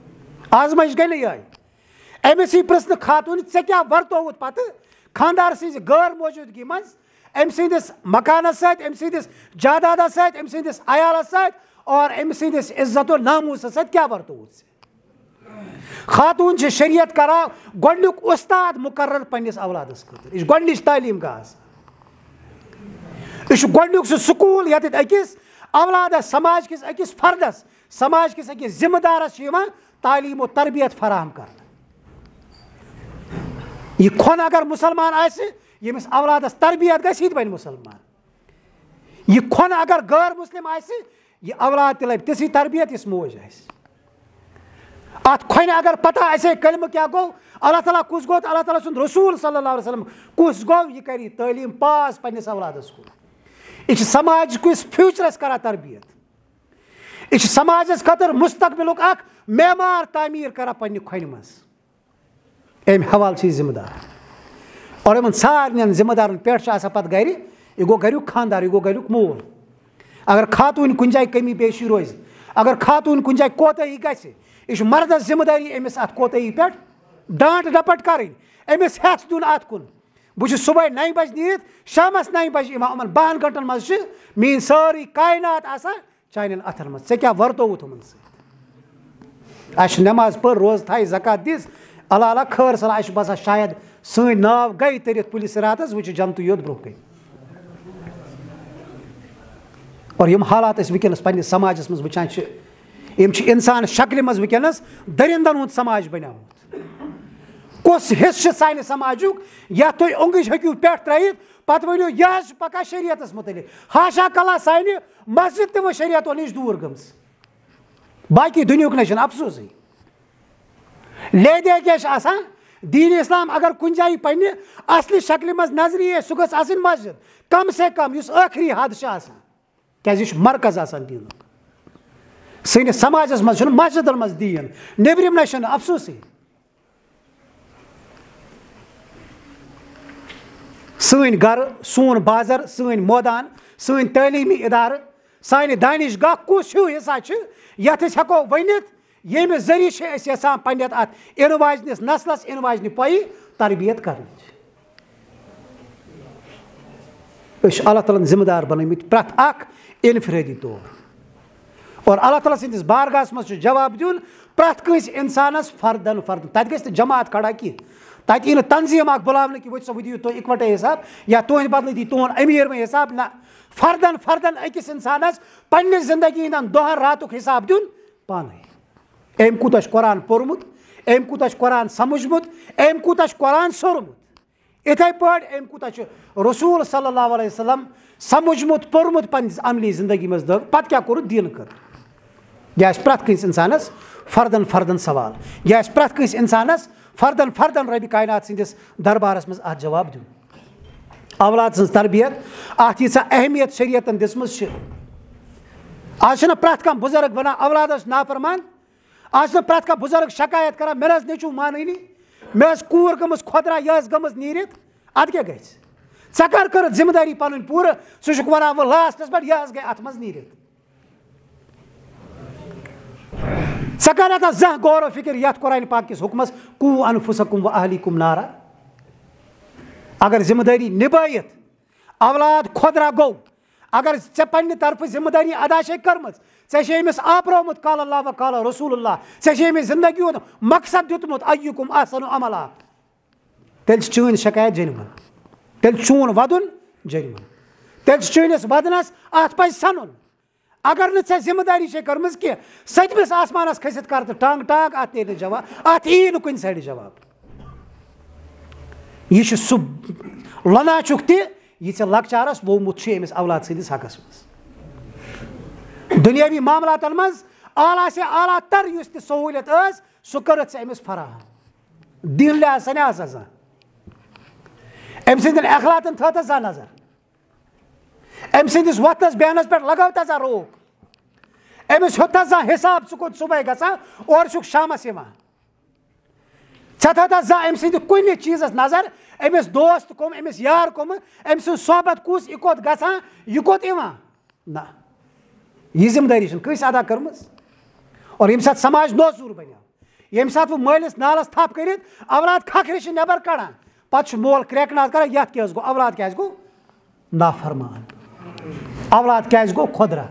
آزمائش گئی نا یہ أمس ہی پرژھنہٕ خاتون ژےٚ کیٛاہ ورتووُتھ پتہٕ خانٛدار سٕنٛزِ غٲر موجوٗدگی منٛز أمۍ سٕنٛدِس مکانس سۭتۍ أمۍ سٕنٛدِس جادادس سۭتۍ أمۍ سٕنٛدِس عیالس سۭتۍ اور أمۍ سٕنٛدِس عزت و ناموٗسس سۭتۍ کیٛاہ ورتووُتھ ژےٚ خاتون چھِ شریعت کران گۄڈنیُک اُستاد مقرر پننِس اولادس خٲطرٕ یہِ چھِ گۄڈنِچ تعلیٖم گاہ آسان یہِ چھُ گۄڈنیُک سُہ سکوٗل ییٚتٮ۪تھ أکِس اولادس سماج کِس أکِس فردس سماج کِس أکِس ذمہٕ دارس چھِ یِوان تعلیٖم و تربیت فراہم کرنہٕ یہِ کھۄن اگر مُسلمان آسہِ ییٚمِس اولادس تربیت گژھِ یہِ تہِ بنہِ مُسلمان یہِ کھۄن اگر غٲر مسلم آسہِ یہِ اولاد تہِ لبہِ تِژھٕے تربیت یُس موج آسہِ اتھ کھۄنہِ اگر پتہ آسہِ کلمہٕ کیٛاہ گوٚو اللہ تعالیٰ کُس گوٚو تہٕ اللہ تعالیٰ سُنٛد رسوٗل صلی اللہ علیہ وسلم کُس گوٚو یہِ کرِ تعلیٖم پاس پننِس اولادس کُن یہِ چھِ سماج کِس فیوٗچرس کران تربیت یہِ چھِ سماجس خٲطرٕ مستقبلُک اکھ معمار تعمیٖر کران پننہِ کھۄنہِ منٛز امہِ حوالہٕ چھِ یہِ ذمہٕ دار اور یِمن سارنٕے ذمہٕ دارن پٮ۪ٹھ چھِ آسان پتہٕ گرِ یہِ گوٚو گریُک خانٛدار یہِ گوٚو گریُک مول اگر خاتوٗن کُنہِ جایہِ کمی پیشی روزِ اگر خاتوٗن کُنہِ جایہِ کوتٲہی گژھِ یہِ چھُ مردس ذمہٕ دٲری أمِس اتھ کوتٲہی پٮ۪ٹھ ڈانٹ ڈپٹ کرٕنۍ أمِس ہٮ۪س دیُن اتھ کُن بہٕ چھُس صبحٲے 9 بجہِ نیٖرِتھ شامس 9 بجہِ یِوان یِمن 12 گنٹن منٛز چھِ میٲنۍ سٲرٕے کاینات آسان چانٮ۪ن اتھن منٛز ژےٚ کیٛاہ ورتووُتھ یِمن سۭتۍ اسہِ چھِ نٮ۪ماز پٔر روزٕ تھایہِ زکات دِژ اللہ اللہ خٲر صلاح اسہِ چھُ باسان شاید سٲنۍ ناو گٔے تٔرِتھ پُلہِ صِراتس وۄنۍ چھُ جنتٕے یوت برونٛہہ کَنہِ اور یِم حالات أسۍ وٕنکیٚنس پننِس سماجس منٛز وٕچھان چھِ یِم چھِ انسان شکلہِ منٛز وٕنکیٚنس دٔرِندن ہُنٛد سماج بنیومُت کُس حصہٕ چھُ سانہِ سماجُک یتھ تُہۍ اوٚنگٕج ہیٚکِو پٮ۪ٹھ ترٲیِتھ پتہٕ ؤنِو یہِ حظ چھُ پکان شریعتس مُتعلق ہاشا کلا سانہِ مسجد تہِ وۄنۍ شریعتو نِش دوٗر گٔمٕژ باقٕے دُنیہُک نہ چھُنہٕ افسوٗسٕے لیدے کیٛاہ چھُ آسان دیٖن اسلام اگر کُنہِ جایہِ پننہِ اصلہِ شکلہِ منٛز نظرِ یِیہِ سُہ گٔژھ آسٕنۍ مسجد کم سے کم یُس ٲخری حد چھُ آسان کیٛازِ یہِ چھُ مرکز آسان دیٖنُک سٲنِس سماجس منٛز چھُنہٕ مسجدن منٛز دیٖن نیبرِم نہ چھُنہٕ افسوٗسٕے سٲنۍ گرٕ سون بازر سٲنۍ مٲدان سٲنۍ تعلیٖمی ادارٕ سانہِ دانش گاہ کُس ہیوٗ حِصہ چھُ یتھ أسۍ ہٮ۪کو ؤنِتھ ییٚمہِ ذٔریعہٕ چھِ أسۍ یژھان پننہِ اتھ یِنہٕ واجنِس نسلس یِنہٕ واجنہِ پایہِ تربیت کرنٕچ أسۍ چھِ اللہ تعالیٰ ہن ذمہٕ دار بنٲومٕتۍ پرٛٮ۪تھ اکھ انفرٲدی طور اور اللہ تعالیٰ سٕنٛدِس بارگاہس منٛز چھُ جواب دیُن پرٛٮ۪تھ کٲنٛسہِ انسانس فردن فردن تتہِ گژھِ نہٕ جماعت کھڑا کینٛہہ تتہِ یی نہٕ تنظیٖم اکھ بُلاونہٕ کہِ وٕچھ سا وۄنۍ دِیِو تُہۍ اِکوٹے حساب یا تُہنٛدِ بدلہٕ دی تُہُنٛد أمیٖر وۄنۍ حساب نہ فردن فردن أکِس انسانس پننہِ زندگی ہٕنٛدٮ۪ن دۄہن راتُک حساب دیُن پانے أمۍ کوٗتاہ چھُ قرآن پوٚرمُت أمۍ کوٗتاہ چھُ قرآن سمجھمُت أمۍ کوٗتاہ چھُ قرآن سوٚرمُت یِتھے پٲٹھۍ أمۍ کوٗتاہ چھُ رسوٗل صلی اللہ علیہ وسلم سمجھمُت پوٚرمُت پننِس عملی زندگی منٛز پتہٕ کیٛاہ کوٚرُتھ دیٖنہٕ خٲطرٕ یہِ آسہِ پرٛٮ۪تھ کٲنٛسہِ انسانس فردن فردن سوال یہِ آسہِ پرٛٮ۪تھ کٲنٛسہِ انسانس فردن فردن ربِ کاینات سٕنٛدِس دربارس منٛز اتھ جواب دیُن اولاد سٕنٛز تربیت اتھ ییٖژاہ اہمیت شریعتن دِژمٕژ چھِ آز چھُنہ پرٛٮ۪تھ کانٛہہ بُزرگ ونان اولادس نافرمان آز چھُنہ پرٛٮ۪تھ کانٛہہ بُزرگ شکایت کران مےٚ نہ حظ نیٚچوٗ مانٲنی مےٚ ٲس کوٗر گٔمٕژ کھۄدرا یہِ ٲس گٔمٕژ نیٖرِتھ اَدٕ کیٛاہ گژھِ ژےٚ کر کٔرٕتھ ذمہٕ دٲری پنٕنۍ پوٗرٕ ژٕ چھُکھ ونان وۄنۍ لاسٹس پٮ۪ٹھ یہِ حظ گٔے اتھ منٛز نیٖرِتھ ژےٚ کرنتھ زانٛہہ غور و فِکر یتھ قرآنِ پاک کِس حُکمس قوٗ انفُسکُم و اہلیکُم نارا اگر ذمہٕ دٲری نِبٲیِتھ اولاد کھۄدرا گوٚو اگر ژےٚ پننہِ طرفہٕ ذمہٕ دٲری ادا چھے کٔرمٕژ ژےٚ چھے أمِس آپرومُت قال اللہ و قال رسول اللہ ژےٚ چھے أمِس زندگی ہُنٛد مقصد دیُتمُت ایُکُم احسنُ عملا تیٚلہِ چھِ چٲنۍ شکایت جٔرمن تیٚلہِ چون ودُن جٔرمن تیٚلہِ چھِ چٲنِس ودنس اتھ پزِ سنُن اگر نہٕ ژےٚ ذمہٕ دٲری چھے کٔرمٕژ کینٛہہ سٔتمِس آسمانس کھٔسِتھ کر تہٕ ٹانٛگ ٹاک اتھ یی نہٕ جواب اتھ یی نہٕ کُنہِ سایڈٕ جواب یہِ چھُ سُہ لۄناچُک تہِ یہِ ژےٚ لۄکچارس ووٚومُت چھُ أمِس اولاد سٕنٛدِس حقس منٛز دُنیٲوی معاملاتن منٛز اعلیٰ سے اعلیٰ تر یُس تہِ سہوٗلیت ٲس سُہ کٔرٕتھ ژےٚ أمِس فراہم دیٖن لحاظ سنیا آسا زانٛہہ أمۍ سٕنٛدٮ۪ن اخلاقن تھٲوتھا زانٛہہ نظر أمۍ سٕنٛدِس وۄتھنس بیہنس پٮ۪ٹھ لگٲوتھا زانٛہہ روک أمِس ہیوٚتھا زانٛہہ حساب ژٕ کوٚت صبحٲے گژھان اورٕ چھُکھ شامس یِوان ژےٚ تھٲوتھا زانٛہہ أمۍ سٕنٛدِ کُنہِ چیٖزس نظر أمِس دوست کُم أمِس یار کُمہٕ أمۍ سٕنٛز صحبت کُس یہِ کوٚت گژھان یہِ کوٚت یِوان نہ یہِ ذمہٕ دٲری چھنہٕ کٲنٛسہِ ادا کٔرمٕژ اور ییٚمہِ ساتہٕ سماج نوزوٗر بنیو یم سات وہ مالس نالس تھپ کرت اولاد کھکھرِ چھ نبر کڑان پتہ مول کریک ناد کران یت کیاز گو اولاد کیاز گو نافرمان اولاد کیاز گو خودرا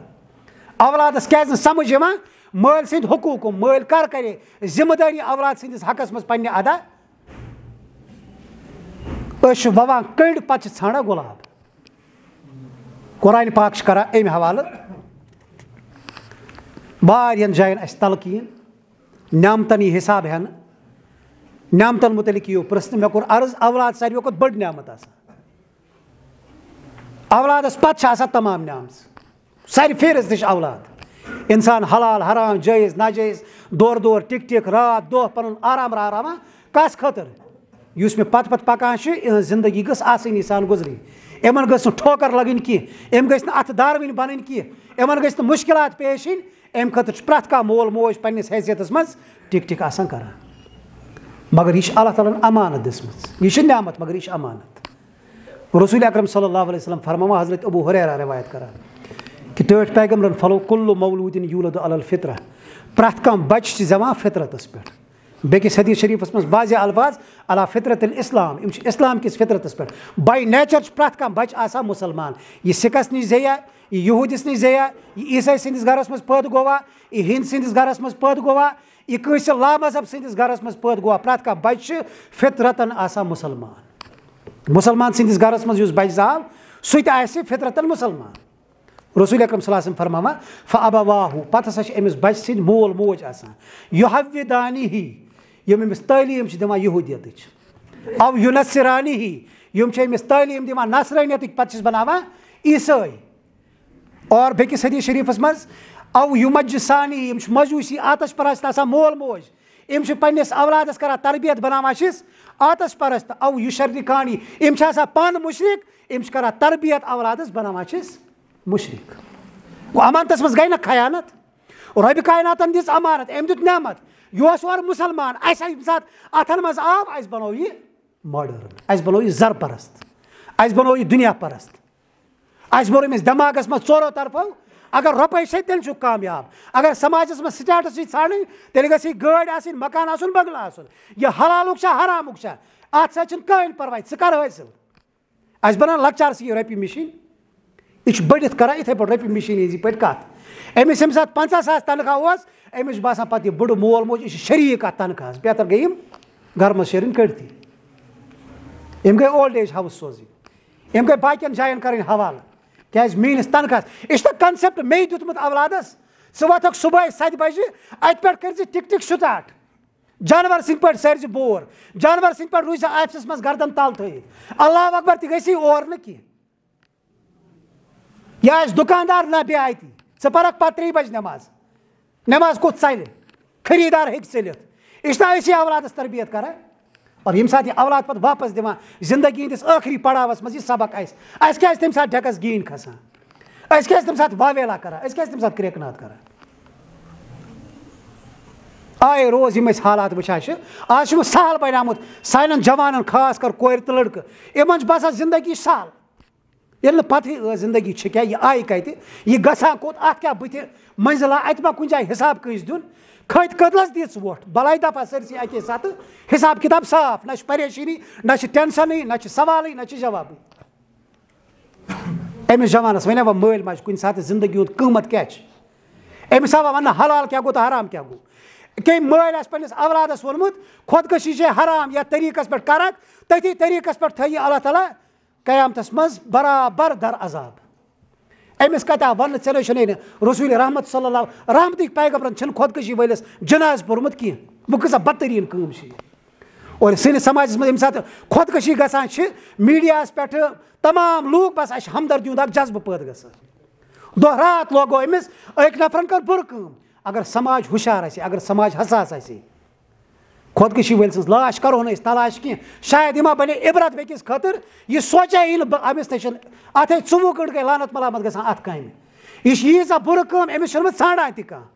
اولادس کیاز سمجھ یوان مال سند حقوق مال کر کرے ذمہ داری اولاد سندس حقس مز پنہ ادا أسۍ ووان کنڈ پتہ ژھانڈان گلاب قرآن پاک کران امہ حوالہ واریاہن جاین اس تلقین نعمتن یہ حساب ہن نعمتن متعلق یہ پرسن مے کور عرض اولاد ساروی کھۄتہٕ بٔڑ نعمت آسان اولادس پتہ چھِ آسان تمام نعمت ساری فہرست اولاد انسان حلال حرام جائز ناجائز دور دور ٹک ٹک رات دہ پن آرام رارام کس خاطر اس میں پتہ پتہ پکان زندگی گھس آسانی سان گزری یمن گھس ٹھوکر لگن کی یم گھس اتھ دارون بنن کی یمن گھس مشکلات پیش ین ام خاطر پرٛٮ۪تھ کانٛہہ مول موج پننس حیثیتس مز ٹک ٹک آسان کران مگر یہ اللہ تعالیٰ امانت دسمٕژ یہ نعمت مگر یہ امانت رسول اکرم صلی اللہ علیہ وسلم فرماوا حضرت ابو ہریرہ روایت کران کہ ٹٲٹھۍ پیغمبرن فلو کل مولود یولد علی الفطرہ پرٛٮ۪تھ کانٛہہ بچہ زیوان فطرتس پہ بیکس حدیث شریفس مز واضح الفاظ علی فطرت الاسلام اسلام کس فطرتس پہ بائی نیچر پرٛٮ۪تھ کانٛہہ بچہ آسان مسلمان یہ سکھس نش زیا یہ یہودس نش زیا یہ عیسائی سندس گرس مز پٲدٕ گوا یہ ہند سندس گرس مز پٲدٕ گوا یہ کٲنٛسہِ لامذہب سندس گرس مز پٲدٕ گوا پرٛٮ۪تھ کانٛہہ بچہ فطرتن آسان مسلمان مسلمان سندس گرس مز یُس بچہ زاو سُہ تہِ آسہِ فطرتن مسلمان رسول اکرم صلی اللہ علیہ وسلم فرماوا فابواہو پتہ ہسا چھِ أمِس بچہ سٕنٛدۍ مول موج آسان یُحوِدانِہی یم أمِس تعلیٖم چھِ دِوان یہوٗدیتٕچ او یُنصِرانِہی یم چھِ أمِس تعلیٖم دِوان نصرٲنیتٕچ پتہٕ چھِس بناوان عیسٲے اور بیٚکِس حدیث شریفس مز او یُمجسانی یم چھِ مجوٗسی آتش پرست آسان مول موج یم چھِ پننس اولادس کران تربیت بناوان چھِس آتش پرست او یُشرکانی یم چھِ آسان پانہٕ مُشرک یم چھِ کران تربیت اولادس بناوان چھِس مشرک گو امانتس مز گئی نا خیانت رب کائناتن دِژ امانت أمۍ دیُت نعمت یہ اور مسلمان اس ییٚمہِ ساتہٕ اتھن مز آو اس بنو یہ ماڈرن اس بنو یہ زر پرست اس بنو یہ دنیا پرست اس بنو أمِس دٮ۪ماغس مز ژورو طرفو اگر رۄپے چھے تیٚلہِ چھُ کامیاب اگر سماجس مز سٹیٹس چھِ ژھانڈٕنۍ تیٚلہِ گژھِ یہِ گٲڑۍ آسٕنۍ مکان آسُن بنگلہٕ آسُن یہِ حلالُک چھا حرامُک چھا اتھ سۭتۍ چھُنہٕ کٕہٕنۍ پرواے ژٕ کر حٲصِل اس بنان لۄکچارسٕے یہِ رۄپیہِ مِشیٖن یہ بڑھت کران اتھے پٲٹھۍ رۄپیہِ مِشیٖن ہِنٛزی پٲٹھۍ کتھ أمِس ییٚمہِ ساتہٕ 50,000 تنخواہ اوس أمِس چھُ باسان پتہٕ یہِ بٕڑٕ مول موج یہِ چھُ شریٖک اتھ تنخواہس بہتر گٔے یِم گرٕ منٛز شیرٕنۍ کٔڑتھٕے یِم گٔے اولڈ ایج ہاوُس سوزٕنۍ یِم گٔے باقین جاین کرٕنۍ حوالہٕ کیازِ میٲنِس تنخواہس یہِ چھُ نہ کنسیپٹ مے دیُتمُت اولادس ژٕ وۄتھکھ صبحٲے 7 بجہِ اتہِ پٮ۪ٹھ کٔرۍ زِ ٹِک ٹِک سٹاٹ جانور سٕنٛدۍ پٲٹھۍ سٲرۍ زِ بور جانور سٕنٛدۍ پٲٹھۍ روٗزِ آفسس منٛز گردن تل تھٲیِتھ اللہ اکبر تہِ گژھی اور نہٕ کینٛہہ یہ آسہِ دُکاندار نہ بیٚیہِ اتی ژٕ پرکھ پتہٕ 3 بجہِ نٮ۪ماز کوٚت ژلہِ خریٖدار ہیٚکہِ ژٔلِتھ یہِ چھُ نہ أسی اولادس تربیت کران اور ییٚمہِ ساتہٕ یہِ اولاد پتہٕ واپس دِوان زندگی ہٕنٛدِس ٲخری پڑاوس منٛز یہِ سبق اَسہِ کیازِ تمہِ ساتہٕ ڈٮ۪کس گیٖن کھسان أسۍ کیازِ تمہِ ساتہٕ واویلا کران أسۍ کیازِ تمہِ ساتہٕ کرٛٮ۪کہٕ ناد کران آے روز یِم أسۍ حالات وٕچھان چھِ آز چھُ وۄنۍ سہل بنیومُت سانٮ۪ن جوانن خاص کر کورِ تہٕ لڑکہٕ یِمن چھُ باسان زندگی سہل ییٚلہِ نہٕ پتہٕ زندگی چھِ کیٛاہ یہِ آیہِ کتہِ یہِ گژھان کوٚت اتھ کیٛاہ بٕتھِ منزِلا اتہِ ما کُنہِ جایہِ حساب کٲنٛسہِ دیُن کھٔتۍ کٔدلس دِژ ووٹ بلاے دفعہ سٲرسٕے اکے ساتہٕ حساب کتاب صاف نہ چھِ پریشٲنی نہ چھِ ٹینشنٕے نہ چھِ سوالٕے نہ چھِ جوابٕے أمِس جوانس ونے وۄنۍ مٲلۍ ماجہِ کُنہِ ساتہٕ زندگی ہُنٛد قۭمت کیٛاہ چھِ أمِس آوا وننہٕ حلال کیٛاہ گوٚو تہٕ حرام کیٛاہ گوٚو کٔمۍ مٲلۍ آسہِ پننس اولادس ووٚنمُت خۄدکٔشی چھے حرام یتھ طریٖقس پٮ۪ٹھ کرکھ تٔتھی طریٖقس پٮ۪ٹھ تھٲیی اللہ تعالیٰ قیامتس منٛز برابر در عذاب أمِس کتہِ آو وننہٕ ژےٚ نَے چھُنٕے نہٕ رسول رحمت صلی اللہ رحمتٕکۍ پیغمبرن چھِنہٕ خۄدکٔشی وٲلِس جنازٕ پوٚرمُت کینٛہہ وۄنۍ کۭژاہ بدتریٖن کٲم چھِ یہِ اور سٲنِس سماجس منٛز ییٚمہِ ساتہٕ خۄدکٔشی گژھان چھِ میٖڈیاہس پٮ۪ٹھٕ تمام لوٗکھ بس اَسہِ چھِ ہمدردی ہُنٛد اکھ جذبہٕ پٲدٕ گژھان دۄہ رات لوگو أمِس أکۍ نفرن کٔر بُرٕ کٲم اگر سماج ہُشار آسہِ اگر سماج حساس آسہِ خۄدکٔشی وٲلۍ سٕنٛز لاش کرو نہٕ أسۍ تلاش کینٛہہ شاید یہِ ما بنے عبرت بیٚکِس خٲطرٕ یہِ سونچے یی نہٕ بہٕ أمِس تہِ چھِنہٕ اتھ ہے 24 گٲنٛٹہٕ گٔے لعنت ملامت گژھان اتھ کامہِ یہِ چھِ ییٖژاہ بُرٕ کٲم أمِس چھُنہٕ بہٕ ژھانڈان تہِ کانٛہہ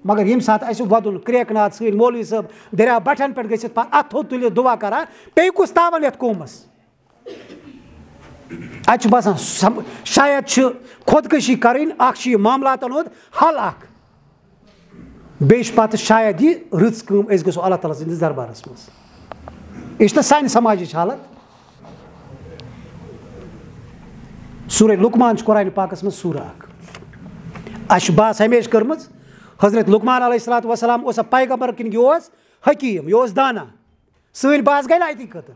مگر ییٚمہِ ساتہٕ اَسہِ وۄدُن کرٛٮ۪کہٕ ناد سۭتۍ مولوی صٲب دٔریاو بٹھٮ۪ن پٮ۪ٹھ گٔژھِتھ پتہٕ اَتھ تھوٚد تُلِتھ دُعا کران بیٚیہِ کُس تاوَن یتھ قومس اتہِ چھُ باسان شاید چھِ خۄدکٔشی کرٕنۍ اکھ چھُ یہِ معاملاتن ہُنٛد حل اکھ بیش پتہ شاید یہ رٕژ کٲم أسۍ گژھو اللہ تعالیٰ سٕنٛدِس دربارس منٛز. یہِ چھِ نہ سانہِ سماجِچ حالت. سورہ لقمان چھُ قرآنِ پاکس منٛز سوٗرہ اکھ. اَسہِ چھُ بحث ہمیشہِ کٔرمٕژ حضرت لقمان علیہ الصلوۃ والسلام اوسا پیغمبر کِنہٕ یہِ اوس حکیٖم, یہِ اوس دانا. سٲنۍ بحث گٔے نہ اَتی خٲطرٕ.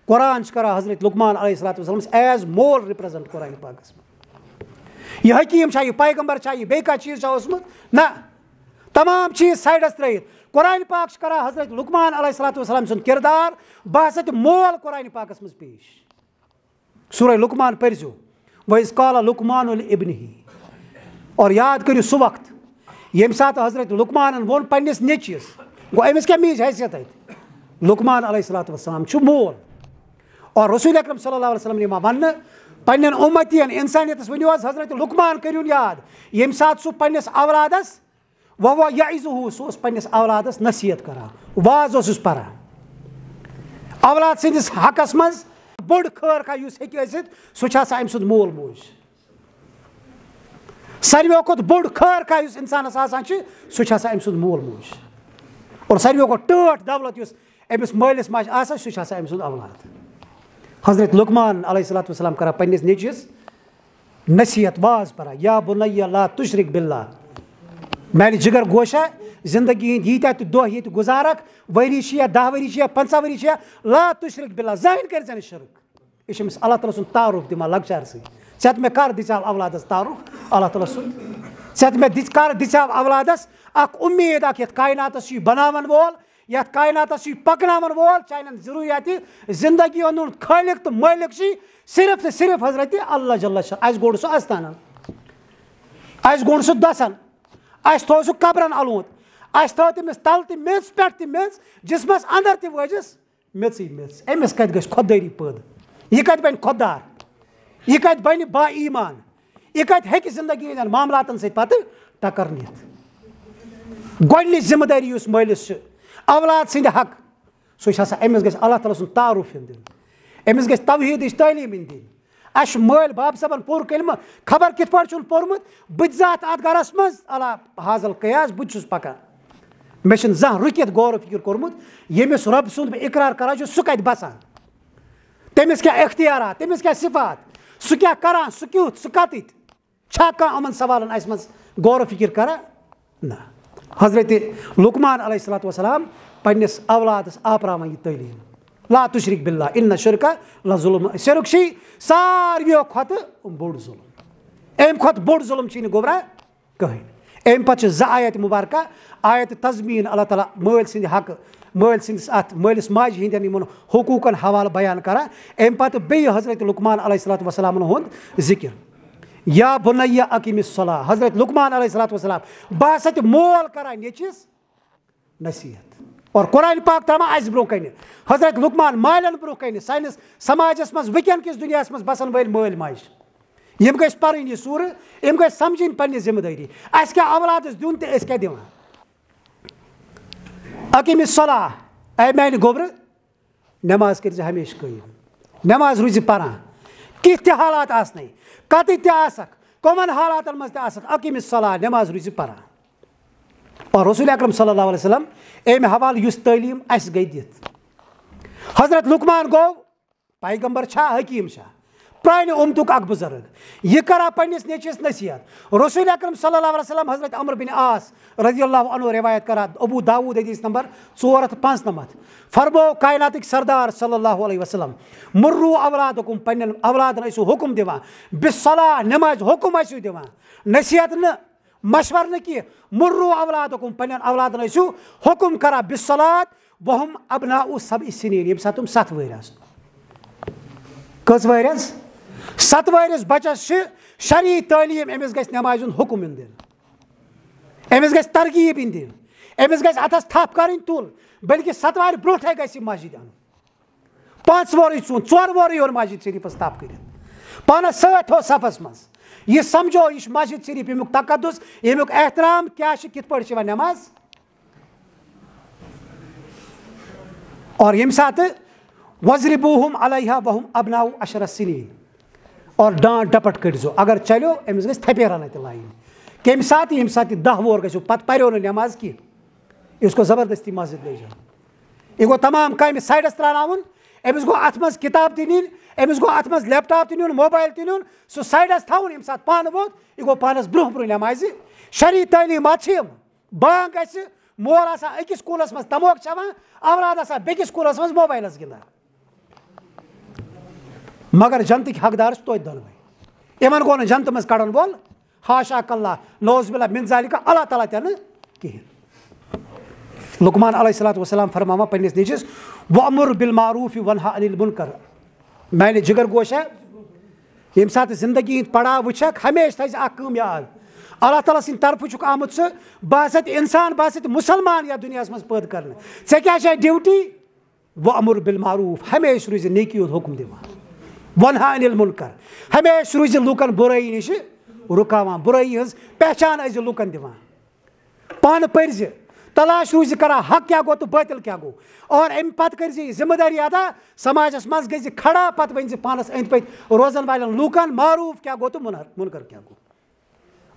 قرآن چھُ کران حضرت لقمان علیہ الصلوۃ والسلامس ایز مول رِپرٛزنٹ قرآنِ پاکس منٛز. یہِ حکیٖم چھا, یہِ پیغمبر چھا, یہِ بیٚیہِ کانٛہہ چیٖز چھا اوسمُت؟ نہ, تمام چیٖز سایڈس ترٲیِتھ قرآنِ پاک چھُ کران حضرت لقمان علیہ الصلوۃ والسلام سُنٛد کِردار باسط مول قرآنِ پاکس منٛز پیش. سورہ لقمان پٔرزیو. وَإِذْ قَالَ لُقْمَانُ لِابْنِهِ. اور یاد کٔرِو سُہ وقت ییٚمہِ ساتہٕ حضرت لقمانن ووٚن پننِس نیٚچوِس, گوٚو أمِس کیٛاہ میٖج حیثیت اَتہِ؟ لقمان علیہ الصلوۃ والسلام چھُ مول. اور رسول اکرم صلی اللہ علیہ وسلم یِوان وَننہٕ پننٮ۪ن اُمتین اِنسانیتس ؤنِو حظ حضرت لقمان کٔرۍہُن یاد ییٚمہِ ساتہٕ سُہ پننِس اولادس وَوَ یعظُہُ, سُہ اوس پننِس اولادس نصیحت کران, واز اوسُس پران. اولاد سٕنٛدِس حقس منٛز بوٚڑ خٲر کانٛہہ یُس ہیٚکہِ ٲسِتھ سُہ چھُ آسان أمۍ سُنٛد مول موج. ساروِیو کھۄتہٕ بوٚڑ خٲر کانٛہہ یُس اِنسانس آسان چھُ سُہ چھُ آسان أمۍ سُنٛد مول موج. اور ساروِیو کھۄتہٕ ٹٲٹھ دولت یُس أمِس مٲلِس ماجہِ آسان سُہ چھُ آسان أمۍ سُنٛد اولاد. حضرت لقمان علیہ الصلوۃ والسلام کران پننِس نیٚچوِس نصیحت, واز پران, یا بُنَیَّ لا تُشرِک بِاللہ. میانہِ جگر گوشا, زندگی ہٕنٛدۍ ییٖتیٛاہ تہِ دۄہ ییٚتہِ گُزارکھ, ؤری چھِ یا 10 ؤری چھِ یا 15 ؤری چھِ یا, لا تُشرِک بِاللہ, زٕہٕنۍ کٔرۍ زِ نہٕ شرک. یہِ چھِ أمِس اللہ تعالیٰ سُنٛد تعارُف دِوان لۄکچارسٕے. ژےٚ تہٕ مےٚ کر دِژیو اولادس تعارُف اللہ تعالیٰ سُنٛد؟ ژےٚ تہٕ مےٚ کر دِژیو اولادس اکھ اُمید اکھ یتھ کایناتس چھُ یہِ بناون وول, یتھ کایناتس چھُ یہِ پکناون وول, چانٮ۪ن ضروٗریاتِ زندگی ہُنٛد خٲلق تہٕ مٲلِک چھُے صرف تہٕ صرف حضرت اللہ جل شاہ. اَسہِ گوٚڑ سُہ اَستانن, اَسہِ گوٚڑ سُہ دَسن, اَسہِ تھوٚو سُہ قبرن الوُنٛد, اَسہِ تھٲو تٔمِس تلہٕ تہِ میٚژ پٮ۪ٹھ تہِ میٚژ, جسمس انٛدر تہِ وٲجِس میٚژٕے میٚژ. أمِس کتہِ گژھِ خۄدٲری پٲدٕ, یہِ کتہِ بنہِ خۄدار, یہِ کتہِ بنہِ با ایٖمان, یہِ کتہِ ہیٚکہِ زندگی ہٕنٛدٮ۪ن معاملاتن سۭتۍ پتہٕ ٹکر نِتھ. گۄڈنِچ ذمہٕ دٲری یُس مٲلِس چھِ اولاد سٕنٛدِ حق, سُہ چھُ آسان أمِس گژھِ اللہ تعالیٰ سُنٛد تعارُف یُن دِنہٕ, أمِس گژھِ توحیٖدٕچ تعلیٖم یِنۍ دِنہٕ. اَسہِ چھُ مٲلۍ باب صٲبن پوٚر کلمہٕ, خبر کِتھ پٲٹھۍ چھُن پوٚرمُت, بہٕ تہِ زاتھ اتھ گرس منٛز اللہ حاضل قیاس, بہٕ تہِ چھُس پکان. مےٚ چھُنہٕ زانٛہہ رُکِتھ غور و فِکر کوٚرمُت ییٚمِس رۄبہٕ سُنٛد بہٕ اقرار کران چھُس سُہ کتہِ بسان, تٔمِس کیٛاہ اختیارات, تٔمِس کیٛاہ صفات, سُہ کیٛاہ کران, سُہ کیُتھ, سُہ کتِتھ, چھا کانٛہہ یِمن سوالن اَسہِ منٛز غور و فِکر کران؟ نہ. حضرت لقمان علیہ الصلوۃ والسلام پننِس اولادس آپراوان یہِ تعلیٖم, لا تُشرِک بِاللہ اِنَّ الشِرکَ لَظُلُم. شرک چھُے ساروِیو کھۄتہٕ بوٚڑ ظُلم, اَمہِ کھۄتہٕ بوٚڑ ظُلم چھُے نہٕ گوٚبرا کٕہٕنۍ. اَمہِ پتہٕ چھِ 2 آیت مُبارکہ, آیت تضمیٖن اللہ تعالیٰ مٲلۍ سٕنٛدِ حقہٕ, مٲلۍ سٕنٛدِس اَتھ مٲلِس ماجہِ ہِنٛدٮ۪ن یِمن حقوٗقن حوالہٕ بیان کران. اَمہِ پتہٕ بیٚیہِ حضرت لقمان علیہ الصلوۃ والسلامن ہُنٛد ذِکر, یا بُنَیَّ اقِمِ الصلاۃ. حضرت لقمان علیہ الصلوۃ والسلام باسط مول کران نیٚچوِس نصیحت. اور قرآنِ پاک ترٛاوان اَسہِ برونٛہہ کنہِ, حضرت لقمان مالٮ۪ن برونٛہہ کنہِ, سٲنِس سماجس منٛز وٕنکیٚن کِس دُنیاہس منٛز بسن وٲلۍ مٲلۍ ماجہِ, یِم گٔژھۍ پرٕنۍ یہِ سوٗرٕ, یِم گٔژھۍ سمجھٕنۍ پننہِ ذمہٕ دٲری. اَسہِ کیٛاہ اولادس دیُن تہٕ أسۍ کیٛاہ دِوان. اقِمِ الصلاۃ, اے میانہِ گوٚبرٕ نٮ۪ماز کٔرۍ زِ ہمیشہٕ قٲیِم, نٮ۪ماز روٗزِ پران, کِتھ تہِ حالات آسنَے, کتٕتھ تہِ آسکھ, کٕمن حالاتن منٛز تہِ آسکھ, اقِمِ الصلاۃ, نٮ۪ماز روٗزِ پران. اور رسول اکرم صلی اللہ علیہ وسلم امہِ حوالہٕ یُس تعلیٖم اَسہِ گٔے دِتھ. حضرت لقمان گوٚو پیغمبر چھا, حکیٖم چھا, پرانہِ اُمتُک اکھ بُزرگ, یہِ کران پننِس نیٚچوِس نصیحت. رسول اکرم صلی اللہ علیہ وسلم حضرت عمر بن عاص رضی اللہ عنہ روایت کران, ابوٗ داوٗد حدیث نمبر 495, فرمو کائناتٕکۍ سردار صلی اللہ علیہ وسلم, مُرو اولادکُم, پننٮ۪ن اولادن ٲسِو حُکُم دِوان, بِالصلاۃ, نٮ۪مازِ حُکُم ٲسِو دِوان, نصیحت نہٕ, مشورٕ نہٕ کینٛہہ, مُرو اولادکُم, پننٮ۪ن اولادن ٲسِو حُکُم کران, بِالصلاۃ وَہُم ابناء 7 سنیٖن, ییٚمہِ ساتہٕ تِم 7 وٕہٕرۍ آسن. کٔژ وٕہٕرۍ حظ؟ 7 وٕہٕرِس بچس چھِ شرعی تعلیٖم, أمِس گژھِ نٮ۪مازِ ہُنٛد حُکُم یُن دِنہٕ, أمِس گژھِ ترغیٖب یِنۍ دِنہٕ, أمِس گژھِ اتھس تھپھ کرٕنۍ تُل, بلکہِ 7 وارِ برونٛٹھے گژھِ یہِ مسجد انُن, 5 وُہرٕے ژوٚن, 4 وُہرٕے یور مسجد شریٖفس تھپھ کٔرِتھ, پانس سۭتۍ تھوٚو صفس منٛز. یہِ سمجھو یہِ چھُ مسجد شریٖف, ییٚمیُک تقدُس, ییٚمیُک احترام کیٛاہ چھُ, کِتھ پٲٹھۍ چھِ یِوان نٮ۪ماز. اور ییٚمہِ ساتہٕ وَضرِبوٗہُم علیہا وَہُم ابناء 10 سنیٖن, اور ڈانٹ ڈپٹ کٔڑزو, اگر چلیو أمِس گژھِ تھپیرانہ تہِ لایِنۍ, کمہِ ساتہٕ ییٚمہِ ساتہٕ یہِ 10 وُہُر گژھِو پَتہٕ پَریو نہٕ نٮ۪ماز کینٛہہ أمِس گوٚو زبردستی مسجد لے جاوُن یہِ گوٚو تمام کامہِ سایڈَس ترٛاوناوُن أمِس گوٚو اَتھ منٛز کِتاب تہِ نِنۍ أمِس گوٚو اَتھ منٛز لیپٹاپ تہِ نیُن موبایل تہِ نیُن سُہ سایڈَس تھاوُن ییٚمہِ ساتہٕ پانہٕ ووت یہِ گوٚو پانَس برونٛہہ برونٛہہ نٮ۪مازِ شرعی تعلیٖمات چھِ یِم بانٛگ گژھِ مول آسان أکِس سکوٗلَس منٛز تموک چٮ۪وان اولاد آسان بیٚکِس سکوٗلَس منٛز موبایلَس گِنٛدان مگر جنتٕکۍ حقدار چھِ توتہِ دۄنوَے یِمن گوٚو نہٕ جنتہٕ منٛز کَڑن وول حاشا کلّہ نوز باللہ من ذالِکہ اللہ تعالیٰ تہِ نہٕ کِہیٖنۍ لقمان علیہ الصلوۃ والسلام فرماوان پنٛنِس نیٚچوِس وَأْمُر بِالمعروٗفِ وَانْہَ عَنِ الْمُنکَر میانہِ جِگر گوشا ییٚمہِ ساتہٕ زندگی ہِنٛدۍ پڑاو وٕچھکھ ہمیشہِ تھٲیزِ اکھ کٲم یاد اللہ تعالیٰ سٕنٛدِ طرفہٕ چھُکھ آمُت سُہ بہٕ ہسا تہِ اِنسان بہٕ ہسا تہِ مُسلمان یَتھ دُنیاہَس منٛز پٲدٕ کرنہٕ ژےٚ کیٛاہ چھےٚ ڈیوٹی وَأْمُر بِالمعروٗف ہمیشہِ روٗزِ نیکی ہُنٛد حُکُم دِوان وَانْہَ عَنِ الْمُنکَر ہمیشہِ روٗزِ لُکَن بُرٲیی نِش رُکاوان بُرٲیی ہٕنٛز پہچان ٲسۍزِ لُکَن دِوان پانہٕ پٔرزِ تلاش روٗزِ کران حق کیٛاہ گوٚو تہٕ باطل کیٛاہ گوٚو اور اَمہِ پَتہٕ کٔرزِ یہِ ذِمہٕ دٲری ادا سماجَس منٛز گٔژھزِ کھڑا پَتہٕ ؤنزِ پانَس أنٛدۍ پٔکۍ روزن والٮ۪ن لوٗکَن معروٗف کیٛاہ گوٚو تہٕ مُنکر کیٛاہ گوٚو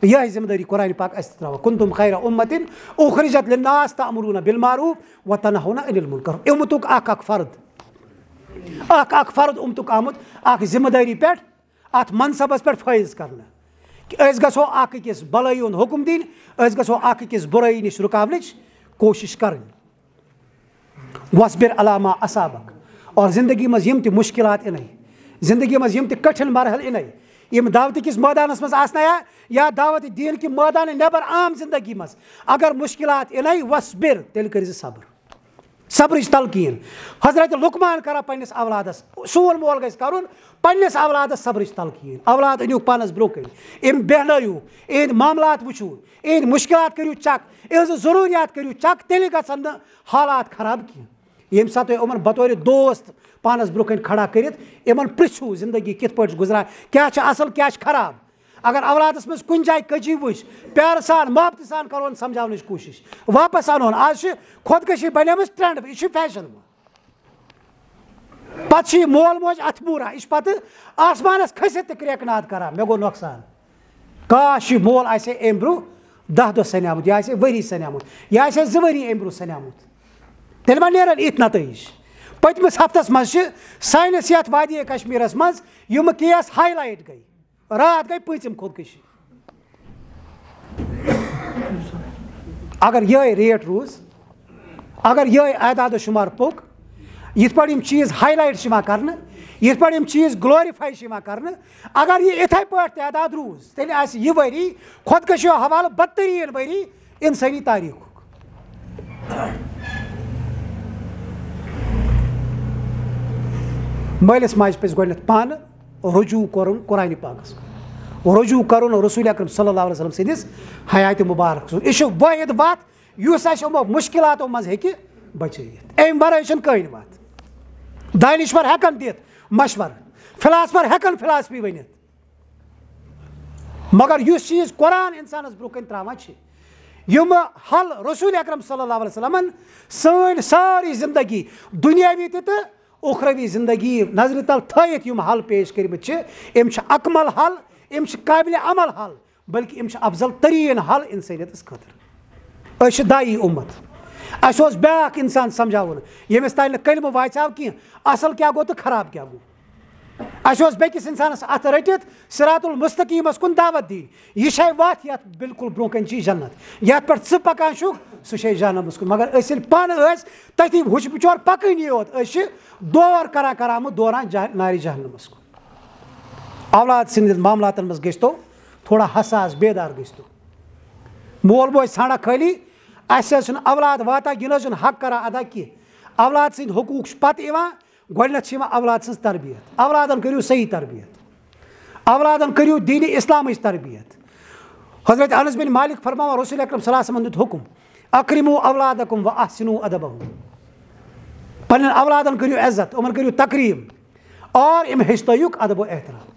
یِہٕے ذِمہٕ دٲری قرآنِ پاک اَسہِ ترٛاوان کُنتُم خیرَ اُمَّتِن اُخرِجَت لِلناس تَأْمُروٗنَ بِالمعروٗف وَتَنْہَوْنَ عَنِ الْمُنکَر اُمتُک اکھ فرد اُمتُک آمُت اکھ ذِمہٕ دٲری پٮ۪ٹھ اَتھ منصبَس پٮ۪ٹھ فٲیض کرنہٕ کہِ أسۍ گژھو اکھ أکِس بَلٲیی ہُنٛد حُکُم دِنۍ أسۍ گژھو اکھ أکِس بُرٲیی نِش رُکاونٕچ کوٗشِش کَرٕنۍ وَصبِر علی ما اصابک اور زندگی منٛز یِم تہِ مُشکِلات یِنَے زندگی منٛز یِم تہِ کٔٹھِن مرحل یِنَے یِم دعوتہٕ کِس مٲدانَس منٛز آسنَیا یا دعوتِ دیٖن کہِ مٲدانہٕ نٮ۪بر عام زندگی منٛز اگر مُشکِلات یِنَے وَصبِر تیٚلہِ کٔرزِ صبر صبرٕچ تلقیٖن حضرت لقمان کران پنٛنِس اولادس سون مول گژھِ کرُن پنٛنِس اولادس صبرٕچ تلقیٖن اولاد أنِو پانس برونٛہہ کَنہِ أمۍ بیٚہنٲیِو یِہِنٛدۍ معاملات وٕچھِو یِہِنٛدۍ مُشکِلات کٔرِو چک یِہٕنٛز ضروٗریات کٔرِو چک تیٚلہِ گژھن نہٕ حالات خراب کینٛہہ ییٚمہِ ساتہٕ تُہۍ یِمن بطورِ دوست پانس برونٛہہ کَنہِ کھڑا کٔرِتھ یِمن پرٛژھِو زندگی کِتھ پٲٹھۍ چھِ گُزران کیٛاہ چھِ اصٕل کیٛاہ چھِ خراب اگر اولادس منٛز کُنہِ جایہِ کٔجی وٕچھ پیارٕ سان محبتہٕ سان کرون سمجھاونٕچ کوٗشِش واپس انہون آز چھِ خۄدکٔشی بنیمٕژ ٹرٛینڈ یہِ چھُ فیشن پتہٕ چھُ یہِ مول موج اتھٕ موٗرا یہِ چھُ پتہٕ آسمانس کھٔسِتھ تہِ کرٛٮ۪کہٕ ناد کران مےٚ گوٚو نۄقصان کاش یہِ مول آسہِ ہے امہِ برونٛہہ 10 دۄہ سنیٛامُت یہِ آسہِ ہے ؤری سنیٛامُت یہِ آسہِ ہے 2 ؤری امہِ برونٛہہ سنیٛامُت تیٚلہِ ما نیرن یِتھۍ نتٲیِج پٔتمِس ہفتس منٛز چھِ سٲنِس یتھ وادی کشمیٖرس منٛز یِم کیس ہاے لایٹ گٔے راتھ گٔے 5م خۄدکٔشی اگر یِہٕے ریٹ روٗز اگر یِہٕے اعداد و شُمار پوٚک یِتھ پٲٹھۍ یِم چیٖز ہاے لایٹ چھِ یِوان کرنہٕ یِتھ پٲٹھۍ یِم چیٖز گلورِفاے چھِ یِوان کرنہٕ اگر یہِ یِتھَے پٲٹھۍ تعداد روٗز تیٚلہِ آسہِ یہِ ؤری خۄدکٔشیو حوالہٕ بدتریٖن ؤری اِنسٲنی تاریٖخُک مٲلِس ماجہِ پَزِ گۄڈنٮ۪تھ پانہٕ رجوٗع کَرُن قرآنِ پاکَس کُن رجوٗع کَرُن رسوٗل اکرم صلی اللہ علیہ وسلم سٕنٛدِس حیاتِ مُبارک سُنٛد یہِ چھُ وٲحد وَتھ یُس اَسہِ یِمو مُشکِلاتو منٛز ہیٚکہِ بچٲیِتھ اَمہِ وَرٲے چھَنہٕ کٕہٕنۍ وَتھ دانِشوَر ہٮ۪کَن دِتھ مشوَر فِلاسفر ہٮ۪کَن فِلاسفی ؤنِتھ مگر یُس چیٖز قرآن اِنسانَس برونٛہہ کَنہِ ترٛاوان چھِ یِمہٕ حل رسوٗل اکرم صلی اللہ علیہ وسلمن سٲنۍ سٲرٕے زندگی دُنیاوی تہِ تہٕ اُخروی زندگی نظرِ تل تھٲیِتھ یِم حل پیش کٔرمٕتۍ چھِ یِم چھِ اکمل حل یِم چھِ قٲبلِ عمل حل بلکہِ یِم چھِ افضل تریٖن حل اِنسٲنیتَس خٲطرٕ أسۍ چھِ دایی اُمت اَسہِ اوس بیٛاکھ اِنسان سمجھاوُن ییٚمِس تانۍ نہٕ کلمہٕ واژیو کینٛہہ اَصٕل کیٛاہ گوٚو تہٕ خراب کیٛاہ گوٚو اَسہِ اوس بیٚکِس اِنسانَس اَتھٕ رٔٹِتھ صراط المستقیٖمَس کُن دعوت دِنۍ یہِ چھے وَتھ یَتھ بِلکُل برونٛہہ کَنہِ چھِ جنت یَتھ پٮ۪ٹھ ژٕ پَکان چھُکھ سُہ چھے جہنمَس کُن مگر أسۍ ییٚلہِ پانہٕ ٲسۍ تٔتھی ہُچ بِچور پَکٲنی یوت أسۍ چھِ دور کران آمُت دوران نارِ جہنمَس کُن اولاد سٕنٛدٮ۪ن معاملاتَن منٛز گٔژھۍتو تھوڑا حساس بیدار گٔژھۍتو مول موج ژھانڈان خٲلی اَسہِ حظ چھُنہٕ اولاد واتان یہِ نہ حظ چھُنہٕ حق کران ادا کینٛہہ اولاد سٕنٛدۍ حقوٗق چھِ پَتہٕ یِوان گۄڈنٮ۪تھ چھِ یِوان اولاد سٕنٛز تربیت اولادن کٔرِو صحیح تربیت اولادن کٔرِو دیٖنِ اِسلامٕچ تربیت حضرت انس بن مالک فرماوان رسول اکرم صلی اللہ علیہ وسلمن دیُت حُکُم اکرمو اولادکم و احسنو ادبہم پننٮ۪ن اولادن کٔرِو عزت یِمن کٔرِو تقریٖم اور یِم ہیٚچھنٲیُکھ ادب و احترام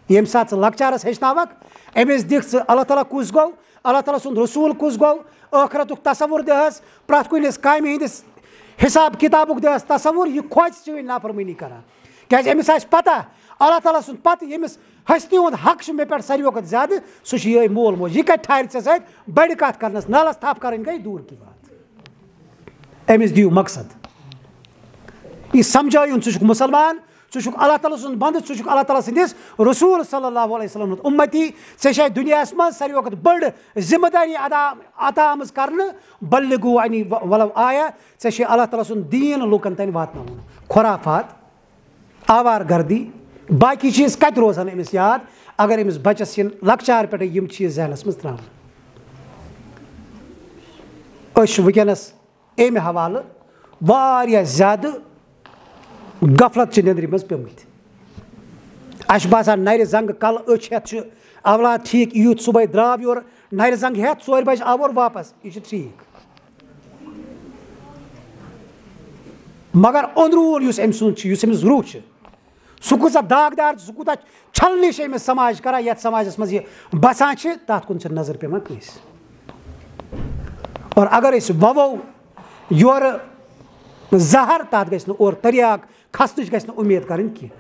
ییٚمہِ ساتہٕ ژٕ لۄکچارس ہیٚچھناوکھ أمِس دِکھ ژٕ اللہ تعالیٰ کُس گوٚو اللہ تعالیٰ سُنٛد رسوٗل کُس گوٚو ٲخرتُک تصوُر دِہَس پرٛٮ۪تھ کُنِس کامہِ ہِنٛدِس حِساب کِتابُک دِہَس تصوُر یہِ کھوژِ چٲنۍ نافرمٲنی کران کیٛازِ أمِس آسہِ پتہ اللہ تعالیٰ سُنٛد پتہٕ ییٚمِس ہستی ہُنٛد حق چھُ مےٚ پٮ۪ٹھ ساروِیو کھۄتہٕ زیادٕ سُہ چھُ یِہوٚے مول موج. یہِ کَتہِ ٹھارِ ژےٚ سۭتۍ بَڑِ کَتھ کَرنَس نالَس تھپھ کَرٕنۍ گٔے دوٗر کی بات. أمِس دِیِو مقصد. یہِ سمجھٲیُن ژٕ چھُکھ مُسلمان, ژٕ چھُکھ اللہ تعالیٰ سُنٛد بنٛدٕ, ژٕ چھُکھ اللہ تعالیٰ سٕنٛدِس رسوٗل صلی اللہ علیہ وسلم ہُنٛد اُمتی. ژےٚ چھے دُنیاہَس منٛز ساروِیو کھۄتہٕ بٔڑ ذِمہٕ دٲری عطا آمٕژ کرنہٕ. بلغوا عنی ولو آیا, ژےٚ چھے اللہ تعالیٰ سُنٛد دیٖن لُکن تانۍ واتناوُن. خُرافات, آوار گردی, باقٕے چیٖز کَتہِ روزن أمِس یاد اگر أمِس بَچَس یِن لۄکچارٕ پٮ۪ٹھٕے یِم چیٖز ذہنَس منٛز ترٛاونہٕ. أسۍ چھِ وٕنکیٚنَس اَمہِ حوالہٕ واریاہ زیادٕ غفلت چھِ نیٚنٛدرِ منٛز پیٚمٕتۍ. اَسہِ چھُ باسان نَرِ زنٛگہٕ کَلہٕ أچھ ہٮ۪تھ چھُ اولاد ٹھیٖک, یوٗت صُبحٲے درٛاو یورٕ نَرِ زنٛگہٕ ہٮ۪تھ 4 بجہِ آو اورٕ واپس, یہِ چھُ ٹھیٖک. مگر أنٛدروٗن یُس أمۍ سُنٛد چھُ, یُس أمِس روح چھُ, سُہ کوٗتاہ داغدار, سُہ کوٗتاہ چھلنہِ چھِ أمِس سماج کران یَتھ سماجس منٛز یہِ بسان چھِ, تَتھ کُن چھِ نظر پیٚوان کٲنٛسہِ. اور اگر أسۍ وَوو یورٕ زہر, تَتھ گژھِ نہٕ اورٕ تریاک کھسنٕچ گژھِ نہٕ اُمید کَرٕنۍ کینٛہہ.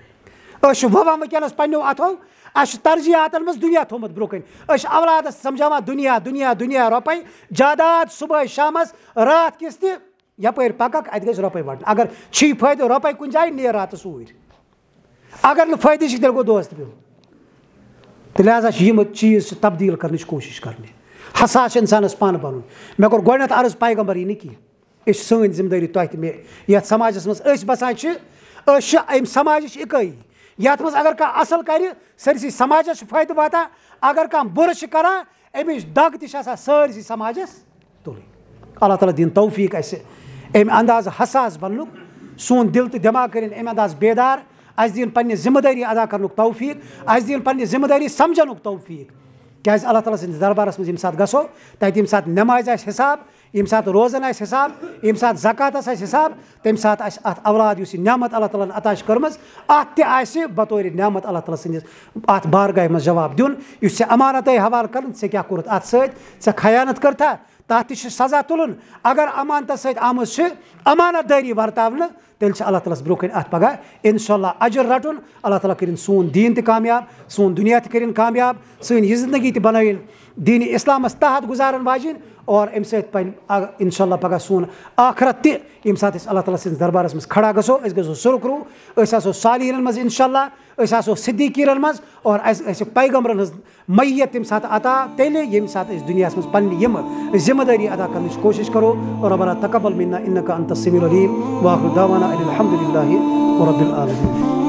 أسۍ چھِ وَوان وٕنکیٚنَس پنٛنیو اَتھو, اَسہِ چھُ ترجیحاتن منٛز دُنیا تھوٚمُت برونٛہہ کَنۍ. أسۍ چھِ اولادس سمجھاوان دُنیا دُنیا دُنیا, رۄپے جاداد صُبحٲے شامس راتھ کِس تہِ یپٲرۍ پککھ اَتہِ گژھِ رۄپے وَٹنہٕ. اگر چھی فٲیدٕ رۄپے کُنہِ جایہِ نیر راتس اوٗرۍ, اگر نہٕ فٲیدٕ چھِ تیٚلہِ گوٚو دوست پیوٚو. تہٕ لہٰذا چھِ یِم چیٖز چھِ تبدیٖل کرنٕچ کوٗشِش کرنہِ. حساس چھِ اِنسانس پانہٕ بنُن. مےٚ کوٚر گۄڈٕنیتھ عرض پیغمبر یی نہٕ کینٛہہ. یہِ چھِ سٲنۍ ذِمہٕ دٲری تۄہہِ تہِ مےٚ. یَتھ سماجس منٛز أسۍ بسان چھِ, أسۍ چھِ اَمہِ سماجٕچ اِکٲیی. یَتھ منٛز اگر کانٛہہ اَصٕل کرِ سٲرسٕے سماجس چھُ فٲیدٕ واتان, اگر کانٛہہ بُرٕ چھِ کران اَمِچ دگ تہِ چھِ آسان سٲرسٕے سماجس تُلٕنۍ. اللہ تعالیٰ دِیِن توفیٖق اَسہِ اَمہِ اندازٕ حساس بننُک, سون دِل تہٕ دٮ۪ماغ کٔرِنۍ اَمہِ اندازٕ بیدار, اَسہِ دِیِن پننہِ ذِمہٕ دٲری ادا کرنُک توفیٖق, اَسہِ دِیِن پننہِ ذِمہٕ دٲری سمجھنُک توفیٖق. کیٛازِ اللہ تعالیٰ سٕنٛدِس دربارس منٛز ییٚمہِ ساتہٕ گژھو, تَتہِ ییٚمہِ ساتہٕ نٮ۪مازِ آسہِ حِساب, ییٚمہِ ساتہٕ روزن آسہِ حِساب, ییٚمہِ ساتہٕ زکاتس آسہِ حِساب, تَمہِ ساتہٕ آسہِ اَتھ اولاد یُس یہِ نعمت اللہ تعالیٰ ہن عطا چھِ کٔرمٕژ, اَتھ تہِ آسہِ بطورِ نعمت اللہ تعالیٰ سٕنٛدِس اَتھ بارگاہہِ منٛز جواب دیُن. یُس ژےٚ امانت آیہِ حوالہٕ کرُن, ژےٚ کیٛاہ کوٚرُتھ اَتھ سۭتۍ, ژےٚ خیانت کٔرتھا, تَتھ تہِ چھُ سزا تُلُن. اگر امانتس سۭتۍ آمٕژ چھِ امانت دٲری ورتاونہٕ, تیٚلہِ چھِ اللہ تعالیٰ ہس برونٛہہ کَنۍ اَتھ پگاہ اِنشاء اللہ اجر رٹُن. اللہ تعالیٰ کٔرِنۍ سون دیٖن تہِ کامیاب, سون دُنیا تہِ کٔرِنۍ کامیاب, سٲنۍ یہِ زندگی تہِ بنٲیِن دیٖنہِ اِسلامس تحت گُزارن واجِنۍ, اور اَمہِ سۭتۍ بنہِ اِنشاء اللہ پگاہ سون آخرت تہِ. ییٚمہِ ساتہٕ أسۍ اللہ تعالیٰ سٕنٛدِس دربارس منٛز کھڑا گژھو, أسۍ گژھو سُرخروٗ, أسۍ آسو صالحیٖنن منٛز اِنشاء اللہ, أسۍ آسو صدیٖقیٖنن منٛز, اور اَسہِ گژھِ پیغمبرن ہٕنٛز میت تَمہِ ساتہٕ عطا تیٚلہِ ییٚمہِ ساتہٕ أسۍ دُنیاہس منٛز پننہِ یِمہٕ ذِمہٕ دٲری ادا کرنٕچ کوٗشِش کرو. ربنا تقبل منا انك انت السميع العليم, واخر دعوانا ان الحمد لله رب العالمين.